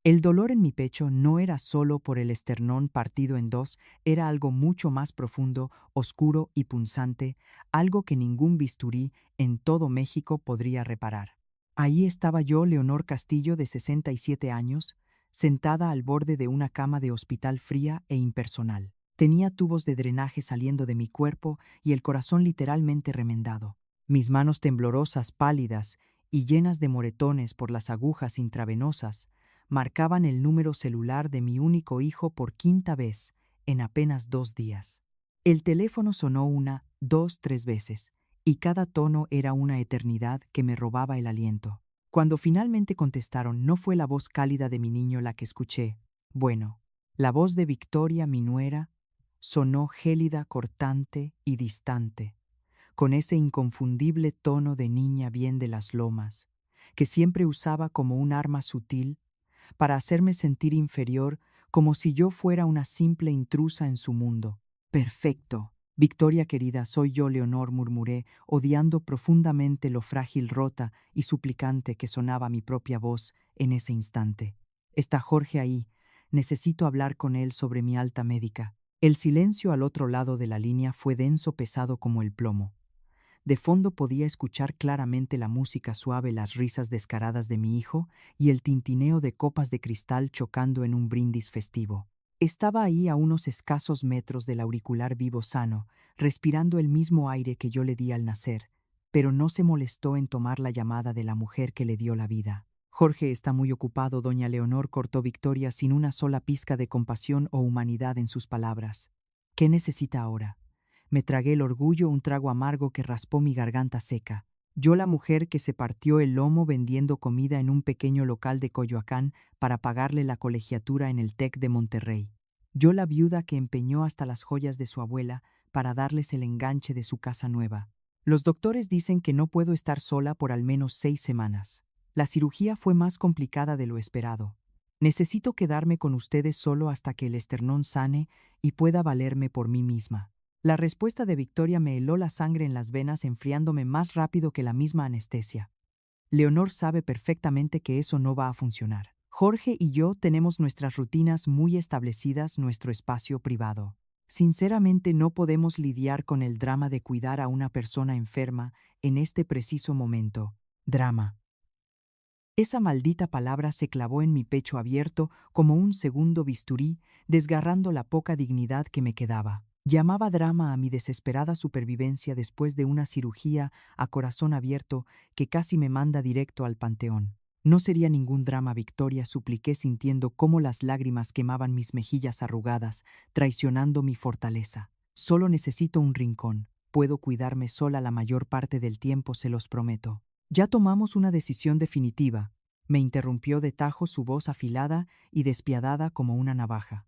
El dolor en mi pecho no era solo por el esternón partido en dos, era algo mucho más profundo, oscuro y punzante, algo que ningún bisturí en todo México podría reparar. Ahí estaba yo, Leonor Castillo, de 67 años, sentada al borde de una cama de hospital fría e impersonal. Tenía tubos de drenaje saliendo de mi cuerpo y el corazón literalmente remendado. Mis manos temblorosas, pálidas y llenas de moretones por las agujas intravenosas, marcaban el número celular de mi único hijo por quinta vez en apenas 2 días. El teléfono sonó una, dos, tres veces, y cada tono era una eternidad que me robaba el aliento. Cuando finalmente contestaron, no fue la voz cálida de mi niño la que escuché. Bueno, la voz de Victoria, mi nuera, sonó gélida, cortante y distante, con ese inconfundible tono de niña bien de las lomas, que siempre usaba como un arma sutil para hacerme sentir inferior, como si yo fuera una simple intrusa en su mundo. Perfecto. Victoria querida, soy yo, Leonor, murmuré, odiando profundamente lo frágil, rota y suplicante que sonaba mi propia voz en ese instante. Está Jorge ahí. Necesito hablar con él sobre mi alta médica. El silencio al otro lado de la línea fue denso, pesado como el plomo. De fondo podía escuchar claramente la música suave, las risas descaradas de mi hijo y el tintineo de copas de cristal chocando en un brindis festivo. Estaba ahí a unos escasos metros del auricular vivo sano, respirando el mismo aire que yo le di al nacer, pero no se molestó en tomar la llamada de la mujer que le dio la vida. Jorge está muy ocupado, doña Leonor, cortó Victoria sin una sola pizca de compasión o humanidad en sus palabras. ¿Qué necesita ahora? Me tragué el orgullo, un trago amargo que raspó mi garganta seca. Yo, la mujer que se partió el lomo vendiendo comida en un pequeño local de Coyoacán para pagarle la colegiatura en el TEC de Monterrey. Yo, la viuda que empeñó hasta las joyas de su abuela para darles el enganche de su casa nueva. Los doctores dicen que no puedo estar sola por al menos 6 semanas. La cirugía fue más complicada de lo esperado. Necesito quedarme con ustedes solo hasta que el esternón sane y pueda valerme por mí misma. La respuesta de Victoria me heló la sangre en las venas, enfriándome más rápido que la misma anestesia. Leonor sabe perfectamente que eso no va a funcionar. Jorge y yo tenemos nuestras rutinas muy establecidas, nuestro espacio privado. Sinceramente no podemos lidiar con el drama de cuidar a una persona enferma en este preciso momento. Drama. Esa maldita palabra se clavó en mi pecho abierto como un segundo bisturí, desgarrando la poca dignidad que me quedaba. Llamaba drama a mi desesperada supervivencia después de una cirugía a corazón abierto que casi me manda directo al panteón. No sería ningún drama, Victoria, supliqué sintiendo cómo las lágrimas quemaban mis mejillas arrugadas, traicionando mi fortaleza. Solo necesito un rincón. Puedo cuidarme sola la mayor parte del tiempo, se los prometo. Ya tomamos una decisión definitiva, me interrumpió de tajo su voz afilada y despiadada como una navaja.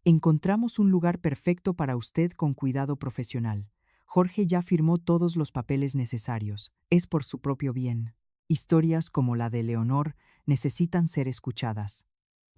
Encontramos un lugar perfecto para usted con cuidado profesional. Jorge ya firmó todos los papeles necesarios. Es por su propio bien. Historias como la de Leonor necesitan ser escuchadas.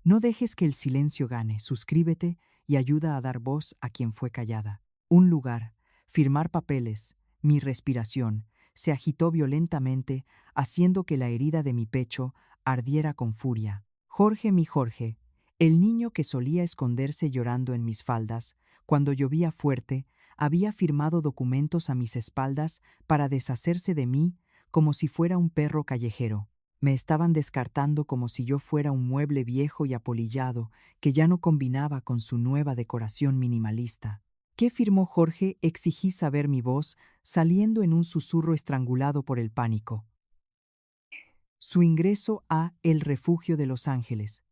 No dejes que el silencio gane. Suscríbete y ayuda a dar voz a quien fue callada. Un lugar, firmar papeles, mi respiración, se agitó violentamente, haciendo que la herida de mi pecho ardiera con furia. Jorge, mi Jorge, el niño que solía esconderse llorando en mis faldas, cuando llovía fuerte, había firmado documentos a mis espaldas para deshacerse de mí como si fuera un perro callejero. Me estaban descartando como si yo fuera un mueble viejo y apolillado que ya no combinaba con su nueva decoración minimalista. ¿Qué firmó Jorge? Exigí saber mi voz, saliendo en un susurro estrangulado por el pánico. Su ingreso a El Refugio de Los Ángeles.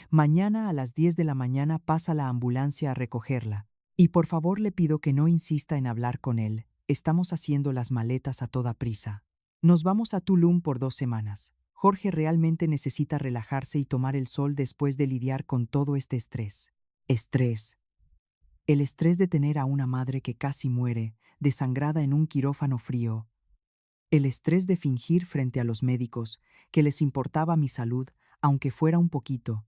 Mañana a las 10 de la mañana pasa la ambulancia a recogerla. Y por favor le pido que no insista en hablar con él. Estamos haciendo las maletas a toda prisa. Nos vamos a Tulum por 2 semanas. Jorge realmente necesita relajarse y tomar el sol después de lidiar con todo este estrés. Estrés. El estrés de tener a una madre que casi muere, desangrada en un quirófano frío. El estrés de fingir frente a los médicos que les importaba mi salud, aunque fuera un poquito.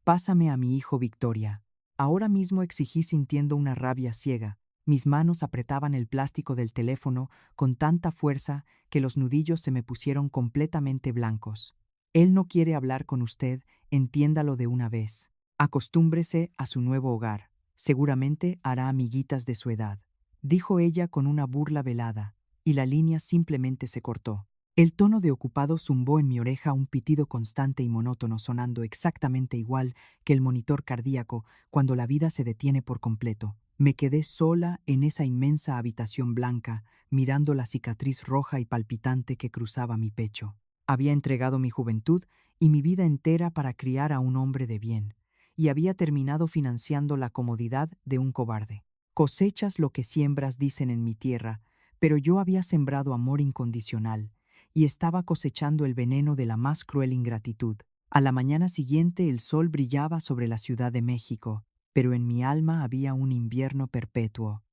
Pásame a mi hijo, Victoria. Ahora mismo, exigí sintiendo una rabia ciega. Mis manos apretaban el plástico del teléfono con tanta fuerza que los nudillos se me pusieron completamente blancos. Él no quiere hablar con usted, entiéndalo de una vez. Acostúmbrese a su nuevo hogar. Seguramente hará amiguitas de su edad, dijo ella con una burla velada, y la línea simplemente se cortó. El tono de ocupado zumbó en mi oreja un pitido constante y monótono sonando exactamente igual que el monitor cardíaco cuando la vida se detiene por completo. Me quedé sola en esa inmensa habitación blanca, mirando la cicatriz roja y palpitante que cruzaba mi pecho. Había entregado mi juventud y mi vida entera para criar a un hombre de bien, y había terminado financiando la comodidad de un cobarde. Cosechas lo que siembras, dicen en mi tierra, pero yo había sembrado amor incondicional, y estaba cosechando el veneno de la más cruel ingratitud. A la mañana siguiente el sol brillaba sobre la Ciudad de México, pero en mi alma había un invierno perpetuo.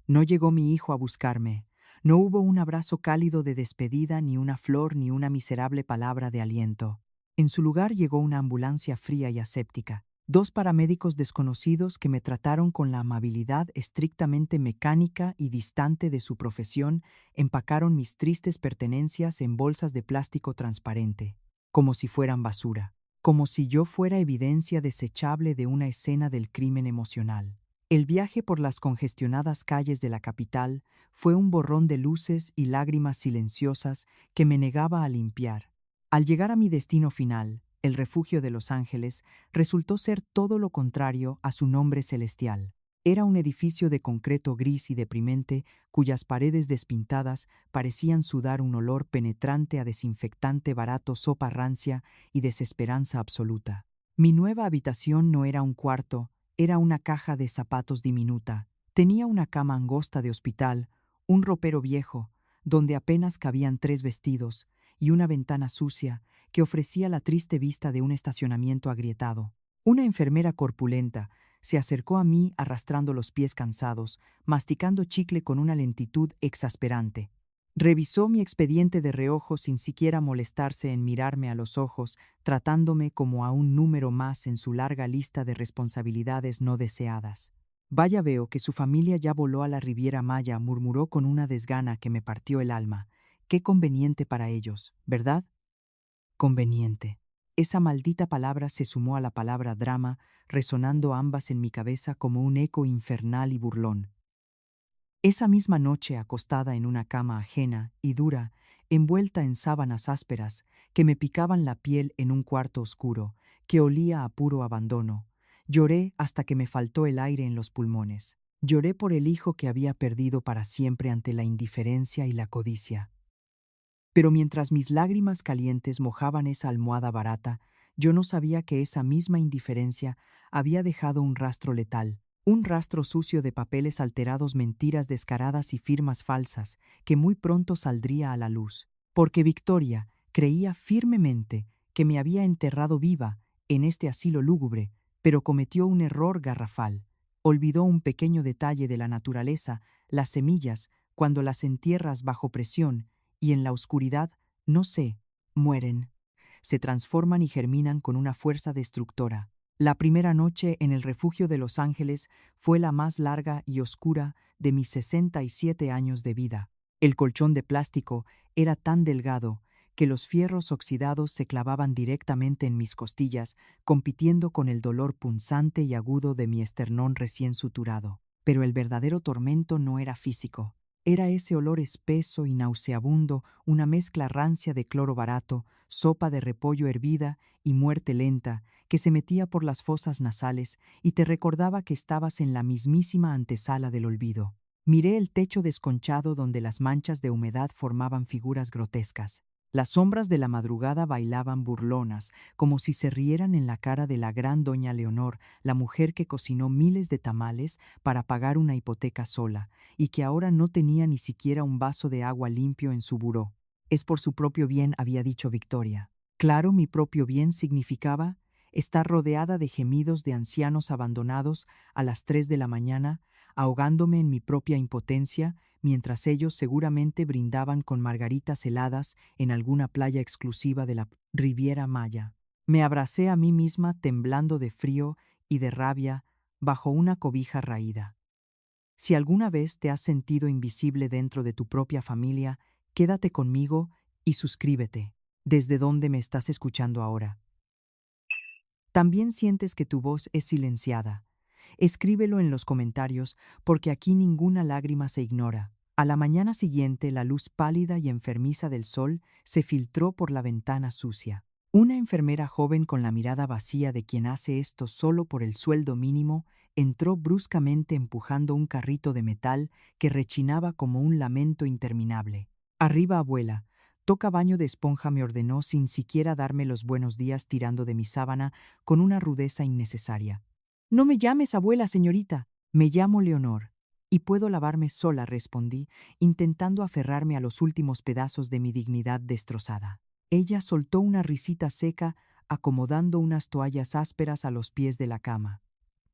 No llegó mi hijo a buscarme, no hubo un abrazo cálido de despedida, ni una flor, ni una miserable palabra de aliento. En su lugar llegó una ambulancia fría y aséptica. Dos paramédicos desconocidos que me trataron con la amabilidad estrictamente mecánica y distante de su profesión empacaron mis tristes pertenencias en bolsas de plástico transparente, como si fueran basura, como si yo fuera evidencia desechable de una escena del crimen emocional. El viaje por las congestionadas calles de la capital fue un borrón de luces y lágrimas silenciosas que me negaba a limpiar. Al llegar a mi destino final, el refugio de Los Ángeles, resultó ser todo lo contrario a su nombre celestial. Era un edificio de concreto gris y deprimente, cuyas paredes despintadas parecían sudar un olor penetrante a desinfectante barato, sopa rancia y desesperanza absoluta. Mi nueva habitación no era un cuarto, era una caja de zapatos diminuta. Tenía una cama angosta de hospital, un ropero viejo, donde apenas cabían 3 vestidos, y una ventana sucia que ofrecía la triste vista de un estacionamiento agrietado. Una enfermera corpulenta se acercó a mí arrastrando los pies cansados, masticando chicle con una lentitud exasperante. Revisó mi expediente de reojo sin siquiera molestarse en mirarme a los ojos, tratándome como a un número más en su larga lista de responsabilidades no deseadas. Vaya, veo que su familia ya voló a la Riviera Maya, murmuró con una desgana que me partió el alma. Qué conveniente para ellos, ¿verdad? Conveniente. Esa maldita palabra se sumó a la palabra drama, resonando ambas en mi cabeza como un eco infernal y burlón. Esa misma noche, acostada en una cama ajena y dura, envuelta en sábanas ásperas que me picaban la piel en un cuarto oscuro, que olía a puro abandono, lloré hasta que me faltó el aire en los pulmones. Lloré por el hijo que había perdido para siempre ante la indiferencia y la codicia. Pero mientras mis lágrimas calientes mojaban esa almohada barata, yo no sabía que esa misma indiferencia había dejado un rastro letal, un rastro sucio de papeles alterados, mentiras descaradas y firmas falsas, que muy pronto saldría a la luz. Porque Victoria creía firmemente que me había enterrado viva en este asilo lúgubre, pero cometió un error garrafal. Olvidó un pequeño detalle de la naturaleza: las semillas, cuando las entierras bajo presión, y en la oscuridad, no sé, mueren. Se transforman y germinan con una fuerza destructora. La primera noche en el refugio de Los Ángeles fue la más larga y oscura de mis 67 años de vida. El colchón de plástico era tan delgado que los fierros oxidados se clavaban directamente en mis costillas, compitiendo con el dolor punzante y agudo de mi esternón recién suturado. Pero el verdadero tormento no era físico. Era ese olor espeso y nauseabundo, una mezcla rancia de cloro barato, sopa de repollo hervida y muerte lenta, que se metía por las fosas nasales y te recordaba que estabas en la mismísima antesala del olvido. Miré el techo desconchado donde las manchas de humedad formaban figuras grotescas. Las sombras de la madrugada bailaban burlonas, como si se rieran en la cara de la gran doña Leonor, la mujer que cocinó miles de tamales para pagar una hipoteca sola, y que ahora no tenía ni siquiera un vaso de agua limpio en su buró. Es por su propio bien, había dicho Victoria. Claro, mi propio bien significaba estar rodeada de gemidos de ancianos abandonados a las 3 de la mañana, ahogándome en mi propia impotencia, mientras ellos seguramente brindaban con margaritas heladas en alguna playa exclusiva de la Riviera Maya. Me abracé a mí misma temblando de frío y de rabia bajo una cobija raída. Si alguna vez te has sentido invisible dentro de tu propia familia, quédate conmigo y suscríbete. ¿Desde dónde me estás escuchando ahora? También sientes que tu voz es silenciada. Escríbelo en los comentarios porque aquí ninguna lágrima se ignora. A la mañana siguiente, la luz pálida y enfermiza del sol se filtró por la ventana sucia. Una enfermera joven con la mirada vacía de quien hace esto solo por el sueldo mínimo entró bruscamente empujando un carrito de metal que rechinaba como un lamento interminable. Arriba, abuela. Toca baño de esponja, me ordenó sin siquiera darme los buenos días, tirando de mi sábana con una rudeza innecesaria. No me llames abuela, señorita. Me llamo Leonor. Y puedo lavarme sola, respondí, intentando aferrarme a los últimos pedazos de mi dignidad destrozada. Ella soltó una risita seca, acomodando unas toallas ásperas a los pies de la cama.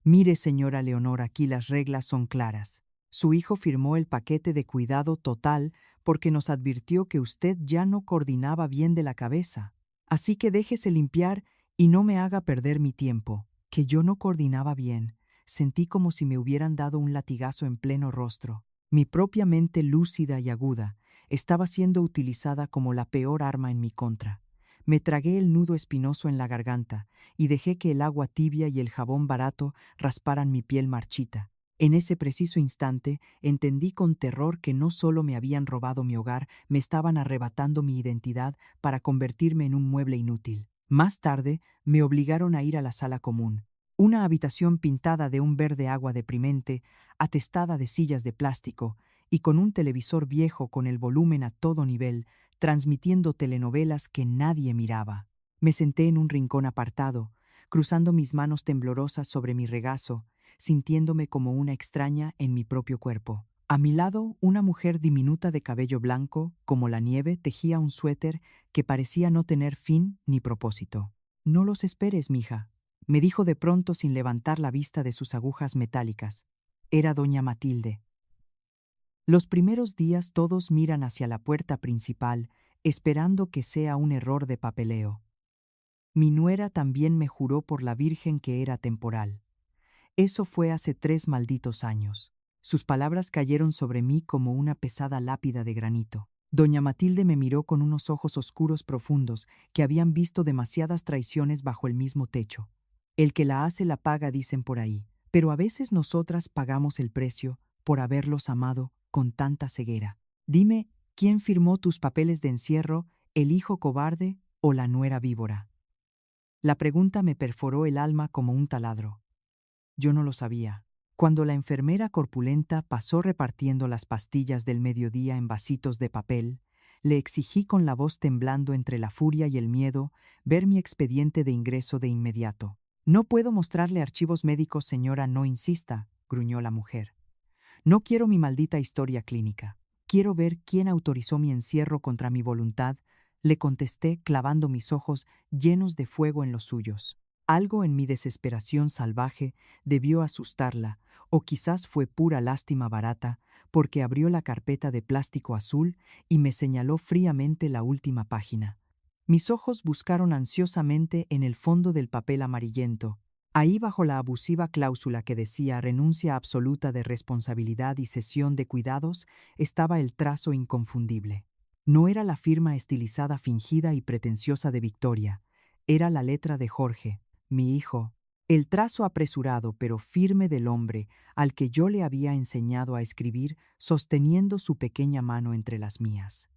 Mire, señora Leonor, aquí las reglas son claras. Su hijo firmó el paquete de cuidado total porque nos advirtió que usted ya no coordinaba bien de la cabeza. Así que déjese limpiar y no me haga perder mi tiempo. Que yo no coordinaba bien. Sentí como si me hubieran dado un latigazo en pleno rostro. Mi propia mente lúcida y aguda estaba siendo utilizada como la peor arma en mi contra. Me tragué el nudo espinoso en la garganta y dejé que el agua tibia y el jabón barato rasparan mi piel marchita. En ese preciso instante entendí con terror que no solo me habían robado mi hogar, me estaban arrebatando mi identidad para convertirme en un mueble inútil. Más tarde me obligaron a ir a la sala común, una habitación pintada de un verde agua deprimente, atestada de sillas de plástico y con un televisor viejo con el volumen a todo nivel, transmitiendo telenovelas que nadie miraba. Me senté en un rincón apartado, cruzando mis manos temblorosas sobre mi regazo, sintiéndome como una extraña en mi propio cuerpo. A mi lado, una mujer diminuta de cabello blanco, como la nieve, tejía un suéter que parecía no tener fin ni propósito. «No los esperes, mija», me dijo de pronto sin levantar la vista de sus agujas metálicas. Era doña Matilde. Los primeros días todos miran hacia la puerta principal, esperando que sea un error de papeleo. Mi nuera también me juró por la Virgen que era temporal. Eso fue hace 3 malditos años. Sus palabras cayeron sobre mí como una pesada lápida de granito. Doña Matilde me miró con unos ojos oscuros profundos que habían visto demasiadas traiciones bajo el mismo techo. El que la hace la paga, dicen por ahí, pero a veces nosotras pagamos el precio por haberlos amado con tanta ceguera. Dime, ¿quién firmó tus papeles de encierro, el hijo cobarde o la nuera víbora? La pregunta me perforó el alma como un taladro. Yo no lo sabía. Cuando la enfermera corpulenta pasó repartiendo las pastillas del mediodía en vasitos de papel, le exigí con la voz temblando entre la furia y el miedo ver mi expediente de ingreso de inmediato. «No puedo mostrarle archivos médicos, señora, no insista», gruñó la mujer. «No quiero mi maldita historia clínica. Quiero ver quién autorizó mi encierro contra mi voluntad», le contesté clavando mis ojos llenos de fuego en los suyos. Algo en mi desesperación salvaje debió asustarla, o quizás fue pura lástima barata, porque abrió la carpeta de plástico azul y me señaló fríamente la última página. Mis ojos buscaron ansiosamente en el fondo del papel amarillento. Ahí, bajo la abusiva cláusula que decía renuncia absoluta de responsabilidad y cesión de cuidados, estaba el trazo inconfundible. No era la firma estilizada, fingida y pretenciosa de Victoria, era la letra de Jorge, mi hijo, el trazo apresurado pero firme del hombre al que yo le había enseñado a escribir sosteniendo su pequeña mano entre las mías.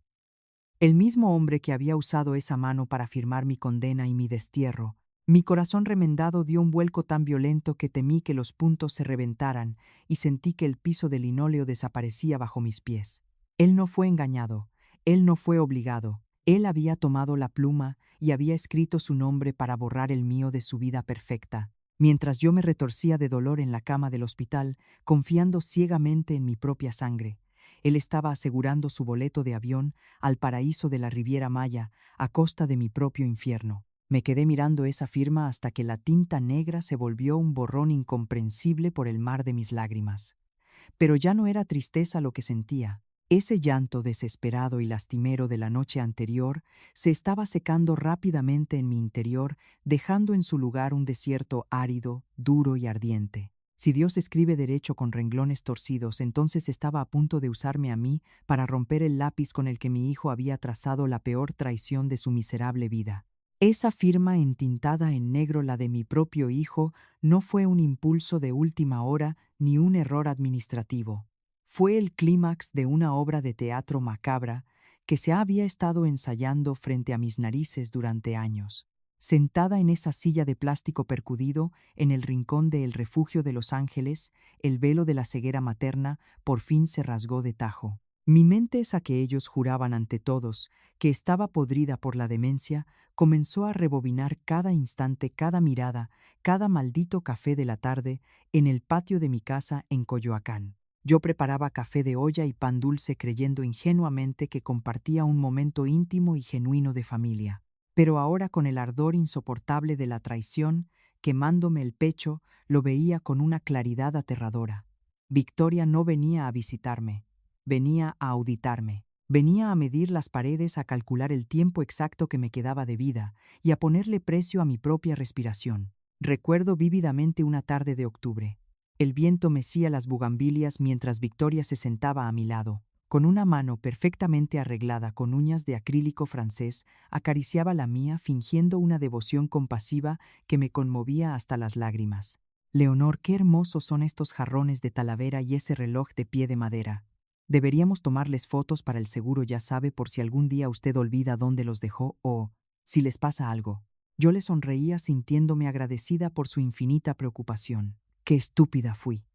El mismo hombre que había usado esa mano para firmar mi condena y mi destierro. Mi corazón remendado dio un vuelco tan violento que temí que los puntos se reventaran y sentí que el piso de linóleo desaparecía bajo mis pies. Él no fue engañado, él no fue obligado, él había tomado la pluma y había escrito su nombre para borrar el mío de su vida perfecta, mientras yo me retorcía de dolor en la cama del hospital, confiando ciegamente en mi propia sangre. Él estaba asegurando su boleto de avión al paraíso de la Riviera Maya a costa de mi propio infierno. Me quedé mirando esa firma hasta que la tinta negra se volvió un borrón incomprensible por el mar de mis lágrimas. Pero ya no era tristeza lo que sentía. Ese llanto desesperado y lastimero de la noche anterior se estaba secando rápidamente en mi interior, dejando en su lugar un desierto árido, duro y ardiente. Si Dios escribe derecho con renglones torcidos, entonces estaba a punto de usarme a mí para romper el lápiz con el que mi hijo había trazado la peor traición de su miserable vida. Esa firma entintada en negro, la de mi propio hijo, no fue un impulso de última hora ni un error administrativo. Fue el clímax de una obra de teatro macabra que se había estado ensayando frente a mis narices durante años. Sentada en esa silla de plástico percudido, en el rincón de El Refugio de Los Ángeles, el velo de la ceguera materna por fin se rasgó de tajo. Mi mente, esa que ellos juraban ante todos, que estaba podrida por la demencia, comenzó a rebobinar cada instante, cada mirada, cada maldito café de la tarde en el patio de mi casa en Coyoacán. Yo preparaba café de olla y pan dulce creyendo ingenuamente que compartía un momento íntimo y genuino de familia. Pero ahora, con el ardor insoportable de la traición, quemándome el pecho, lo veía con una claridad aterradora. Victoria no venía a visitarme, venía a auditarme. Venía a medir las paredes, a calcular el tiempo exacto que me quedaba de vida y a ponerle precio a mi propia respiración. Recuerdo vívidamente una tarde de octubre. El viento mecía las bugambilias mientras Victoria se sentaba a mi lado. Con una mano perfectamente arreglada con uñas de acrílico francés, acariciaba la mía fingiendo una devoción compasiva que me conmovía hasta las lágrimas. Leonor, qué hermosos son estos jarrones de talavera y ese reloj de pie de madera. Deberíamos tomarles fotos para el seguro, ya sabe, por si algún día usted olvida dónde los dejó o si les pasa algo. Yo le sonreía sintiéndome agradecida por su infinita preocupación. Qué estúpida fui.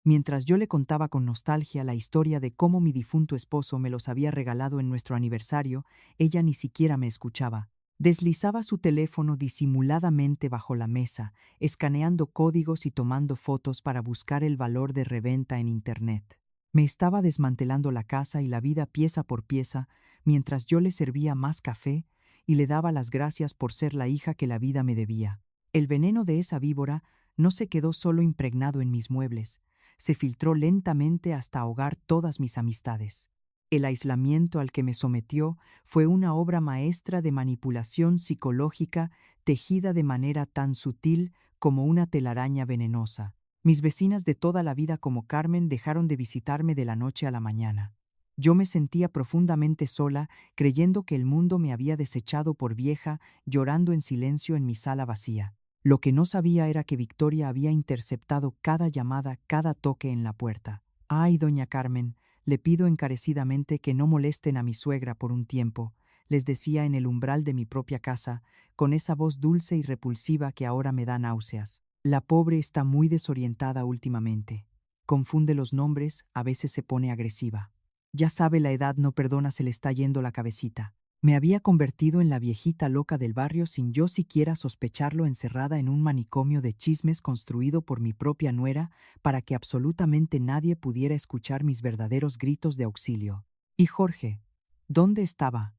Mientras yo le contaba con nostalgia la historia de cómo mi difunto esposo me los había regalado en nuestro aniversario, ella ni siquiera me escuchaba. Deslizaba su teléfono disimuladamente bajo la mesa, escaneando códigos y tomando fotos para buscar el valor de reventa en Internet. Me estaba desmantelando la casa y la vida pieza por pieza, mientras yo le servía más café y le daba las gracias por ser la hija que la vida me debía. El veneno de esa víbora no se quedó solo impregnado en mis muebles, se filtró lentamente hasta ahogar todas mis amistades. El aislamiento al que me sometió fue una obra maestra de manipulación psicológica tejida de manera tan sutil como una telaraña venenosa. Mis vecinas de toda la vida como Carmen dejaron de visitarme de la noche a la mañana. Yo me sentía profundamente sola, creyendo que el mundo me había desechado por vieja, llorando en silencio en mi sala vacía. Lo que no sabía era que Victoria había interceptado cada llamada, cada toque en la puerta. «Ay, doña Carmen, le pido encarecidamente que no molesten a mi suegra por un tiempo», les decía en el umbral de mi propia casa, con esa voz dulce y repulsiva que ahora me da náuseas. La pobre está muy desorientada últimamente. Confunde los nombres, a veces se pone agresiva. Ya sabe, la edad no perdona, se le está yendo la cabecita. Me había convertido en la viejita loca del barrio sin yo siquiera sospecharlo, encerrada en un manicomio de chismes construido por mi propia nuera para que absolutamente nadie pudiera escuchar mis verdaderos gritos de auxilio. ¿Y Jorge? ¿Dónde estaba?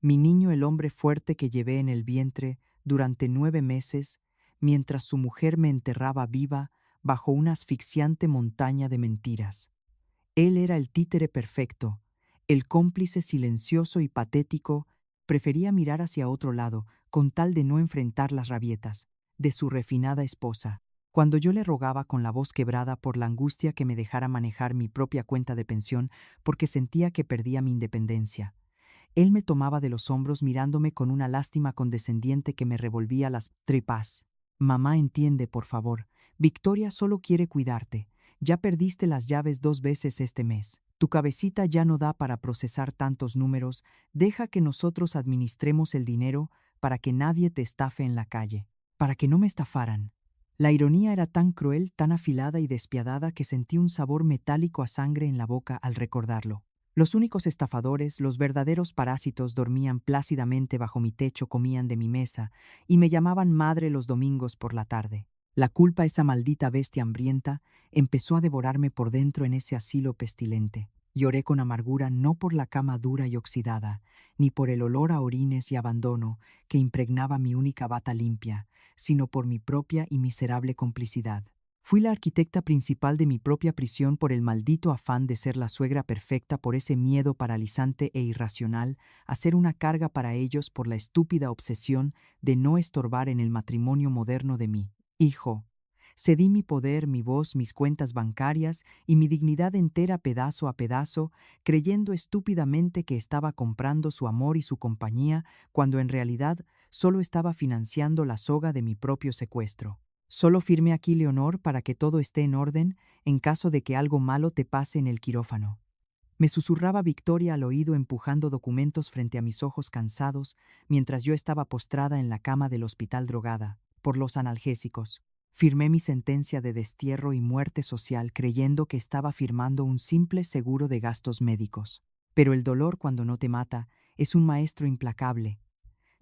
Mi niño, el hombre fuerte que llevé en el vientre durante 9 meses, mientras su mujer me enterraba viva bajo una asfixiante montaña de mentiras. Él era el títere perfecto, el cómplice silencioso y patético. Prefería mirar hacia otro lado, con tal de no enfrentar las rabietas de su refinada esposa. Cuando yo le rogaba con la voz quebrada por la angustia que me dejara manejar mi propia cuenta de pensión porque sentía que perdía mi independencia, él me tomaba de los hombros mirándome con una lástima condescendiente que me revolvía las tripas. «Mamá, entiende, por favor. Victoria solo quiere cuidarte. Ya perdiste las llaves 2 veces este mes. Tu cabecita ya no da para procesar tantos números. Deja que nosotros administremos el dinero para que nadie te estafe en la calle. Para que no me estafaran». La ironía era tan cruel, tan afilada y despiadada que sentí un sabor metálico a sangre en la boca al recordarlo. Los únicos estafadores, los verdaderos parásitos, dormían plácidamente bajo mi techo, comían de mi mesa y me llamaban madre los domingos por la tarde. La culpa, esa maldita bestia hambrienta, empezó a devorarme por dentro en ese asilo pestilente. Lloré con amargura no por la cama dura y oxidada, ni por el olor a orines y abandono que impregnaba mi única bata limpia, sino por mi propia y miserable complicidad. Fui la arquitecta principal de mi propia prisión por el maldito afán de ser la suegra perfecta, por ese miedo paralizante e irracional a ser una carga para ellos, por la estúpida obsesión de no estorbar en el matrimonio moderno de mi hijo. Cedí mi poder, mi voz, mis cuentas bancarias y mi dignidad entera pedazo a pedazo, creyendo estúpidamente que estaba comprando su amor y su compañía, cuando en realidad solo estaba financiando la soga de mi propio secuestro. Solo firme aquí, Leonor, para que todo esté en orden en caso de que algo malo te pase en el quirófano. Me susurraba Victoria al oído empujando documentos frente a mis ojos cansados mientras yo estaba postrada en la cama del hospital drogada por los analgésicos. Firmé mi sentencia de destierro y muerte social creyendo que estaba firmando un simple seguro de gastos médicos. Pero el dolor, cuando no te mata, es un maestro implacable.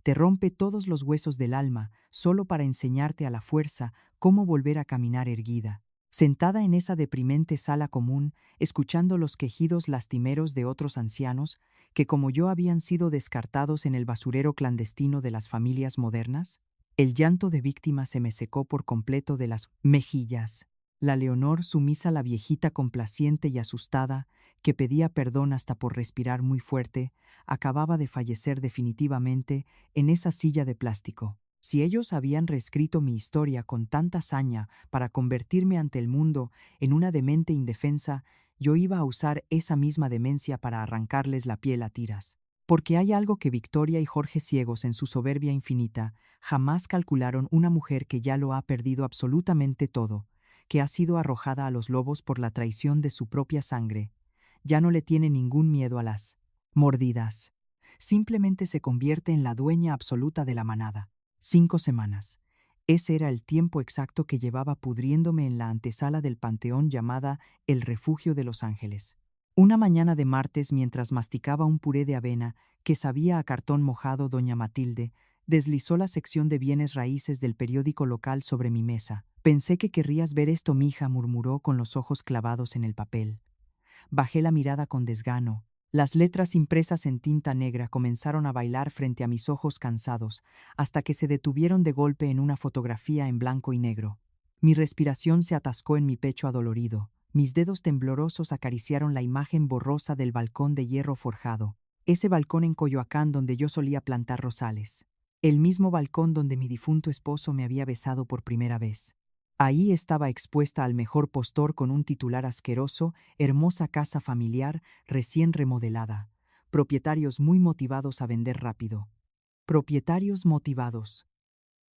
Te rompe todos los huesos del alma solo para enseñarte a la fuerza cómo volver a caminar erguida. Sentada en esa deprimente sala común, escuchando los quejidos lastimeros de otros ancianos que como yo habían sido descartados en el basurero clandestino de las familias modernas, el llanto de víctima se me secó por completo de las mejillas. La Leonor, sumisa, la viejita complaciente y asustada, que pedía perdón hasta por respirar muy fuerte, acababa de fallecer definitivamente en esa silla de plástico. Si ellos habían reescrito mi historia con tanta saña para convertirme ante el mundo en una demente indefensa, yo iba a usar esa misma demencia para arrancarles la piel a tiras. Porque hay algo que Victoria y Jorge, ciegos en su soberbia infinita, jamás calcularon: una mujer que ya lo ha perdido absolutamente todo, que ha sido arrojada a los lobos por la traición de su propia sangre, ya no le tiene ningún miedo a las mordidas. Simplemente se convierte en la dueña absoluta de la manada. 5 semanas. Ese era el tiempo exacto que llevaba pudriéndome en la antesala del panteón llamada El Refugio de los Ángeles. Una mañana de martes, mientras masticaba un puré de avena que sabía a cartón mojado, doña Matilde deslizó la sección de bienes raíces del periódico local sobre mi mesa. Pensé que querrías ver esto, mija, murmuró con los ojos clavados en el papel. Bajé la mirada con desgano. Las letras impresas en tinta negra comenzaron a bailar frente a mis ojos cansados, hasta que se detuvieron de golpe en una fotografía en blanco y negro. Mi respiración se atascó en mi pecho adolorido. Mis dedos temblorosos acariciaron la imagen borrosa del balcón de hierro forjado, ese balcón en Coyoacán donde yo solía plantar rosales. El mismo balcón donde mi difunto esposo me había besado por primera vez. Ahí estaba expuesta al mejor postor con un titular asqueroso: hermosa casa familiar recién remodelada. Propietarios muy motivados a vender rápido. Propietarios motivados.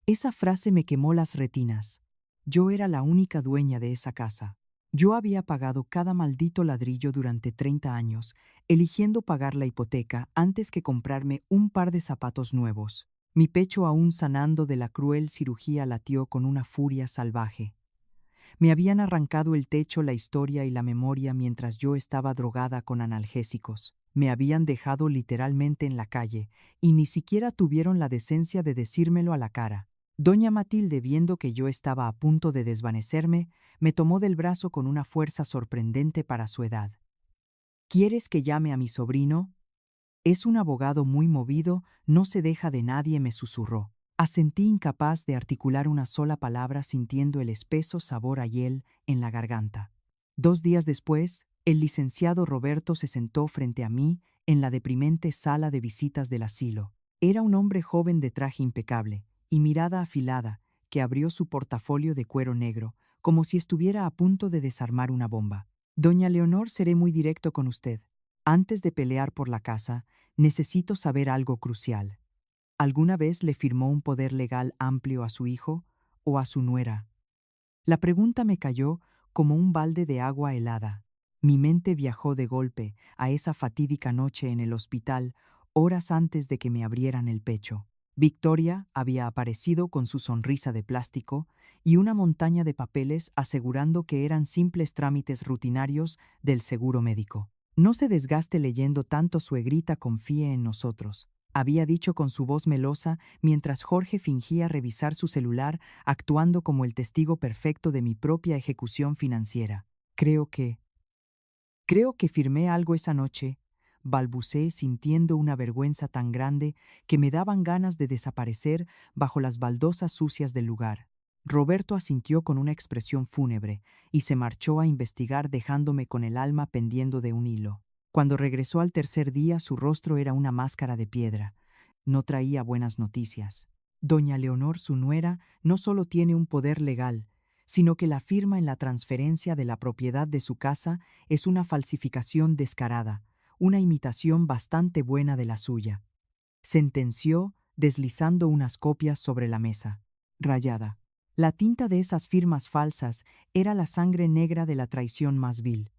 Esa frase me quemó las retinas. Yo era la única dueña de esa casa. Yo había pagado cada maldito ladrillo durante 30 años, eligiendo pagar la hipoteca antes que comprarme un par de zapatos nuevos. Mi pecho, aún sanando de la cruel cirugía, latió con una furia salvaje. Me habían arrancado el techo, la historia y la memoria mientras yo estaba drogada con analgésicos. Me habían dejado literalmente en la calle, y ni siquiera tuvieron la decencia de decírmelo a la cara. Doña Matilde, viendo que yo estaba a punto de desvanecerme, me tomó del brazo con una fuerza sorprendente para su edad. ¿Quieres que llame a mi sobrino? Es un abogado muy movido, no se deja de nadie, me susurró. Asentí, incapaz de articular una sola palabra, sintiendo el espeso sabor a hiel en la garganta. 2 días después, el licenciado Roberto se sentó frente a mí en la deprimente sala de visitas del asilo. Era un hombre joven de traje impecable y mirada afilada, que abrió su portafolio de cuero negro, como si estuviera a punto de desarmar una bomba. Doña Leonor, seré muy directo con usted. Antes de pelear por la casa, necesito saber algo crucial. ¿Alguna vez le firmó un poder legal amplio a su hijo o a su nuera? La pregunta me cayó como un balde de agua helada. Mi mente viajó de golpe a esa fatídica noche en el hospital, horas antes de que me abrieran el pecho. Victoria había aparecido con su sonrisa de plástico y una montaña de papeles asegurando que eran simples trámites rutinarios del seguro médico. No se desgaste leyendo tanto, suegrita, confíe en nosotros, había dicho con su voz melosa mientras Jorge fingía revisar su celular, actuando como el testigo perfecto de mi propia ejecución financiera. Creo que firmé algo esa noche, balbuceé, sintiendo una vergüenza tan grande que me daban ganas de desaparecer bajo las baldosas sucias del lugar. Roberto asintió con una expresión fúnebre y se marchó a investigar, dejándome con el alma pendiendo de un hilo. Cuando regresó al tercer día, su rostro era una máscara de piedra. No traía buenas noticias. Doña Leonor, su nuera, no solo tiene un poder legal, sino que la firma en la transferencia de la propiedad de su casa es una falsificación descarada, una imitación bastante buena de la suya. Sentenció deslizando unas copias sobre la mesa. Rayada. La tinta de esas firmas falsas era la sangre negra de la traición más vil.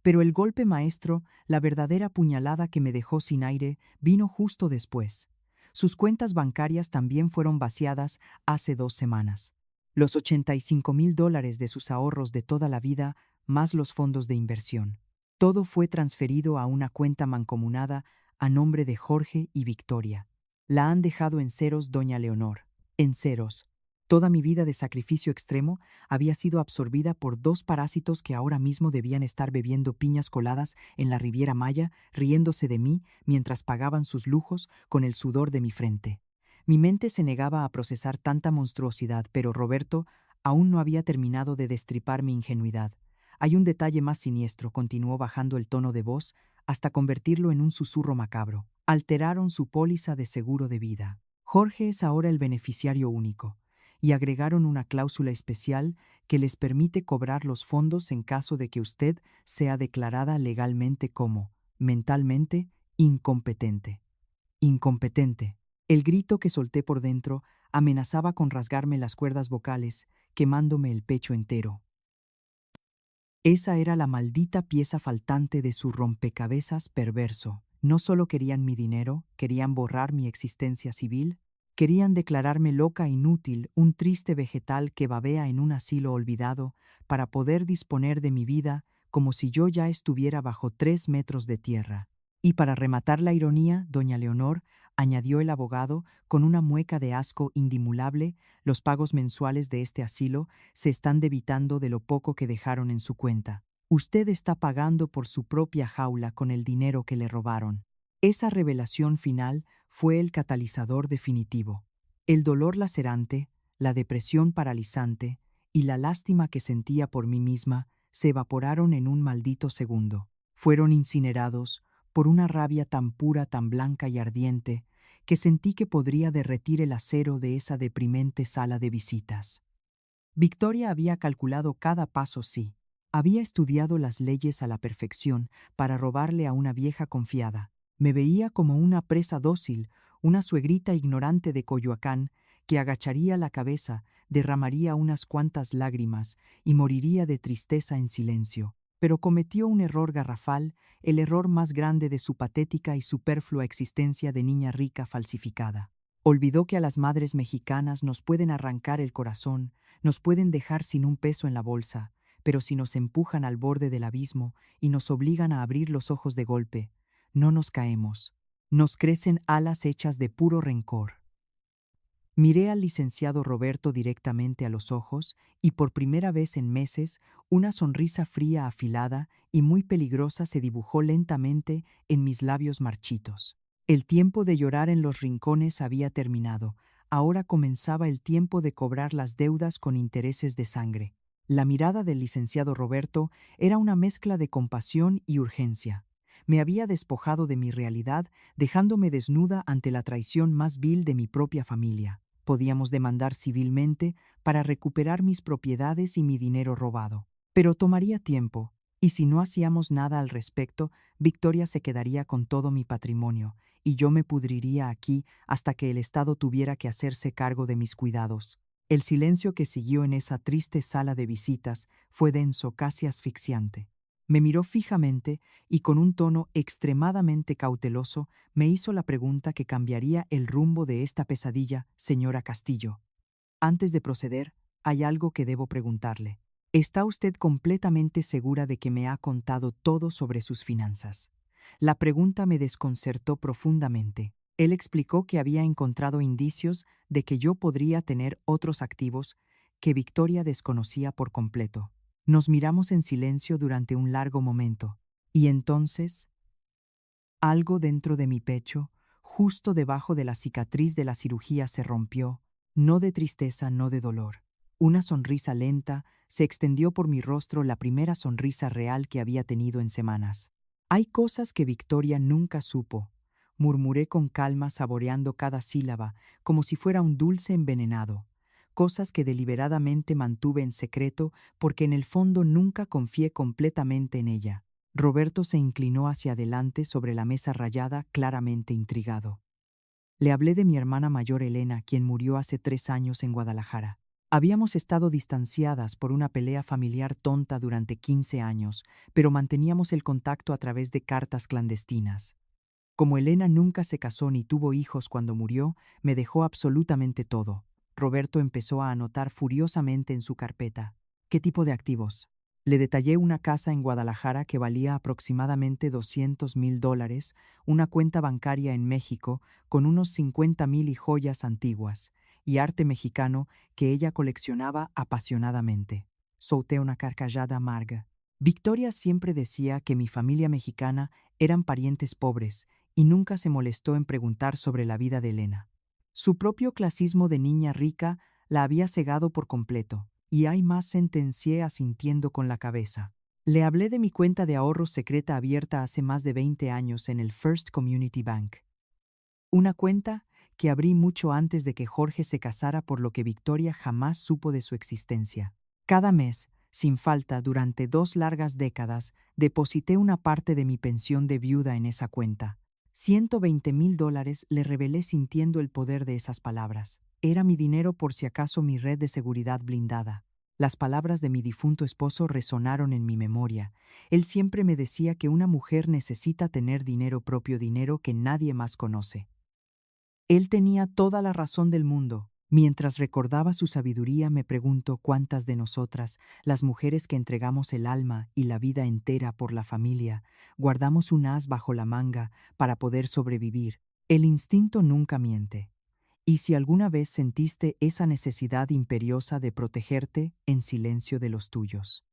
Pero el golpe maestro, la verdadera puñalada que me dejó sin aire, vino justo después. Sus cuentas bancarias también fueron vaciadas hace 2 semanas. Los $85,000 de sus ahorros de toda la vida, más los fondos de inversión. Todo fue transferido a una cuenta mancomunada a nombre de Jorge y Victoria. La han dejado en ceros doña Leonor. En ceros. Toda mi vida de sacrificio extremo había sido absorbida por dos parásitos que ahora mismo debían estar bebiendo piñas coladas en la Riviera Maya, riéndose de mí mientras pagaban sus lujos con el sudor de mi frente. Mi mente se negaba a procesar tanta monstruosidad, pero Roberto aún no había terminado de destripar mi ingenuidad. Hay un detalle más siniestro, continuó bajando el tono de voz hasta convertirlo en un susurro macabro. Alteraron su póliza de seguro de vida. Jorge es ahora el beneficiario único, y agregaron una cláusula especial que les permite cobrar los fondos en caso de que usted sea declarada legalmente como, mentalmente, incompetente. Incompetente. El grito que solté por dentro amenazaba con rasgarme las cuerdas vocales, quemándome el pecho entero. Esa era la maldita pieza faltante de su rompecabezas perverso. No solo querían mi dinero, querían borrar mi existencia civil, querían declararme loca, inútil, un triste vegetal que babea en un asilo olvidado, para poder disponer de mi vida como si yo ya estuviera bajo 3 metros de tierra. Y para rematar la ironía, doña Leonor, añadió el abogado, con una mueca de asco indimulable, los pagos mensuales de este asilo se están debitando de lo poco que dejaron en su cuenta. Usted está pagando por su propia jaula con el dinero que le robaron. Esa revelación final fue el catalizador definitivo. El dolor lacerante, la depresión paralizante y la lástima que sentía por mí misma se evaporaron en un maldito segundo. Fueron incinerados por una rabia tan pura, tan blanca y ardiente, que sentí que podría derretir el acero de esa deprimente sala de visitas. Victoria había calculado cada paso, sí. Había estudiado las leyes a la perfección para robarle a una vieja confiada. Me veía como una presa dócil, una suegrita ignorante de Coyoacán, que agacharía la cabeza, derramaría unas cuantas lágrimas y moriría de tristeza en silencio. Pero cometió un error garrafal, el error más grande de su patética y superflua existencia de niña rica falsificada. Olvidó que a las madres mexicanas nos pueden arrancar el corazón, nos pueden dejar sin un peso en la bolsa, pero si nos empujan al borde del abismo y nos obligan a abrir los ojos de golpe, no nos caemos. Nos crecen alas hechas de puro rencor. Miré al licenciado Roberto directamente a los ojos y por primera vez en meses una sonrisa fría, afilada y muy peligrosa se dibujó lentamente en mis labios marchitos. El tiempo de llorar en los rincones había terminado. Ahora comenzaba el tiempo de cobrar las deudas con intereses de sangre. La mirada del licenciado Roberto era una mezcla de compasión y urgencia. Me había despojado de mi realidad, dejándome desnuda ante la traición más vil de mi propia familia. Podíamos demandar civilmente para recuperar mis propiedades y mi dinero robado. Pero tomaría tiempo, y si no hacíamos nada al respecto, Victoria se quedaría con todo mi patrimonio, y yo me pudriría aquí hasta que el Estado tuviera que hacerse cargo de mis cuidados. El silencio que siguió en esa triste sala de visitas fue denso, casi asfixiante. Me miró fijamente y con un tono extremadamente cauteloso me hizo la pregunta que cambiaría el rumbo de esta pesadilla, señora Castillo. Antes de proceder, hay algo que debo preguntarle. ¿Está usted completamente segura de que me ha contado todo sobre sus finanzas? La pregunta me desconcertó profundamente. Él explicó que había encontrado indicios de que yo podría tener otros activos que Victoria desconocía por completo. Nos miramos en silencio durante un largo momento, y entonces, algo dentro de mi pecho, justo debajo de la cicatriz de la cirugía, se rompió, no de tristeza, no de dolor. Una sonrisa lenta se extendió por mi rostro, la primera sonrisa real que había tenido en semanas. Hay cosas que Victoria nunca supo, murmuré con calma, saboreando cada sílaba, como si fuera un dulce envenenado. Cosas que deliberadamente mantuve en secreto porque en el fondo nunca confié completamente en ella. Roberto se inclinó hacia adelante sobre la mesa rayada, claramente intrigado. Le hablé de mi hermana mayor Elena, quien murió hace 3 años en Guadalajara. Habíamos estado distanciadas por una pelea familiar tonta durante 15 años, pero manteníamos el contacto a través de cartas clandestinas. Como Elena nunca se casó ni tuvo hijos cuando murió, me dejó absolutamente todo. Roberto empezó a anotar furiosamente en su carpeta. ¿Qué tipo de activos? Le detallé una casa en Guadalajara que valía aproximadamente $200,000, una cuenta bancaria en México con unos 50,000 y joyas antiguas, y arte mexicano que ella coleccionaba apasionadamente. Solté una carcajada amarga. Victoria siempre decía que mi familia mexicana eran parientes pobres y nunca se molestó en preguntar sobre la vida de Elena. Su propio clasismo de niña rica la había cegado por completo, y hay más, sentencié asintiendo con la cabeza. Le hablé de mi cuenta de ahorros secreta abierta hace más de 20 años en el First Community Bank. Una cuenta que abrí mucho antes de que Jorge se casara, por lo que Victoria jamás supo de su existencia. Cada mes, sin falta, durante 2 largas décadas, deposité una parte de mi pensión de viuda en esa cuenta. $120,000, le revelé sintiendo el poder de esas palabras. Era mi dinero, por si acaso, mi red de seguridad blindada. Las palabras de mi difunto esposo resonaron en mi memoria. Él siempre me decía que una mujer necesita tener dinero propio, dinero que nadie más conoce. Él tenía toda la razón del mundo. Mientras recordaba su sabiduría, me pregunto cuántas de nosotras, las mujeres que entregamos el alma y la vida entera por la familia, guardamos un as bajo la manga para poder sobrevivir. El instinto nunca miente. Y si alguna vez sentiste esa necesidad imperiosa de protegerte en silencio de los tuyos,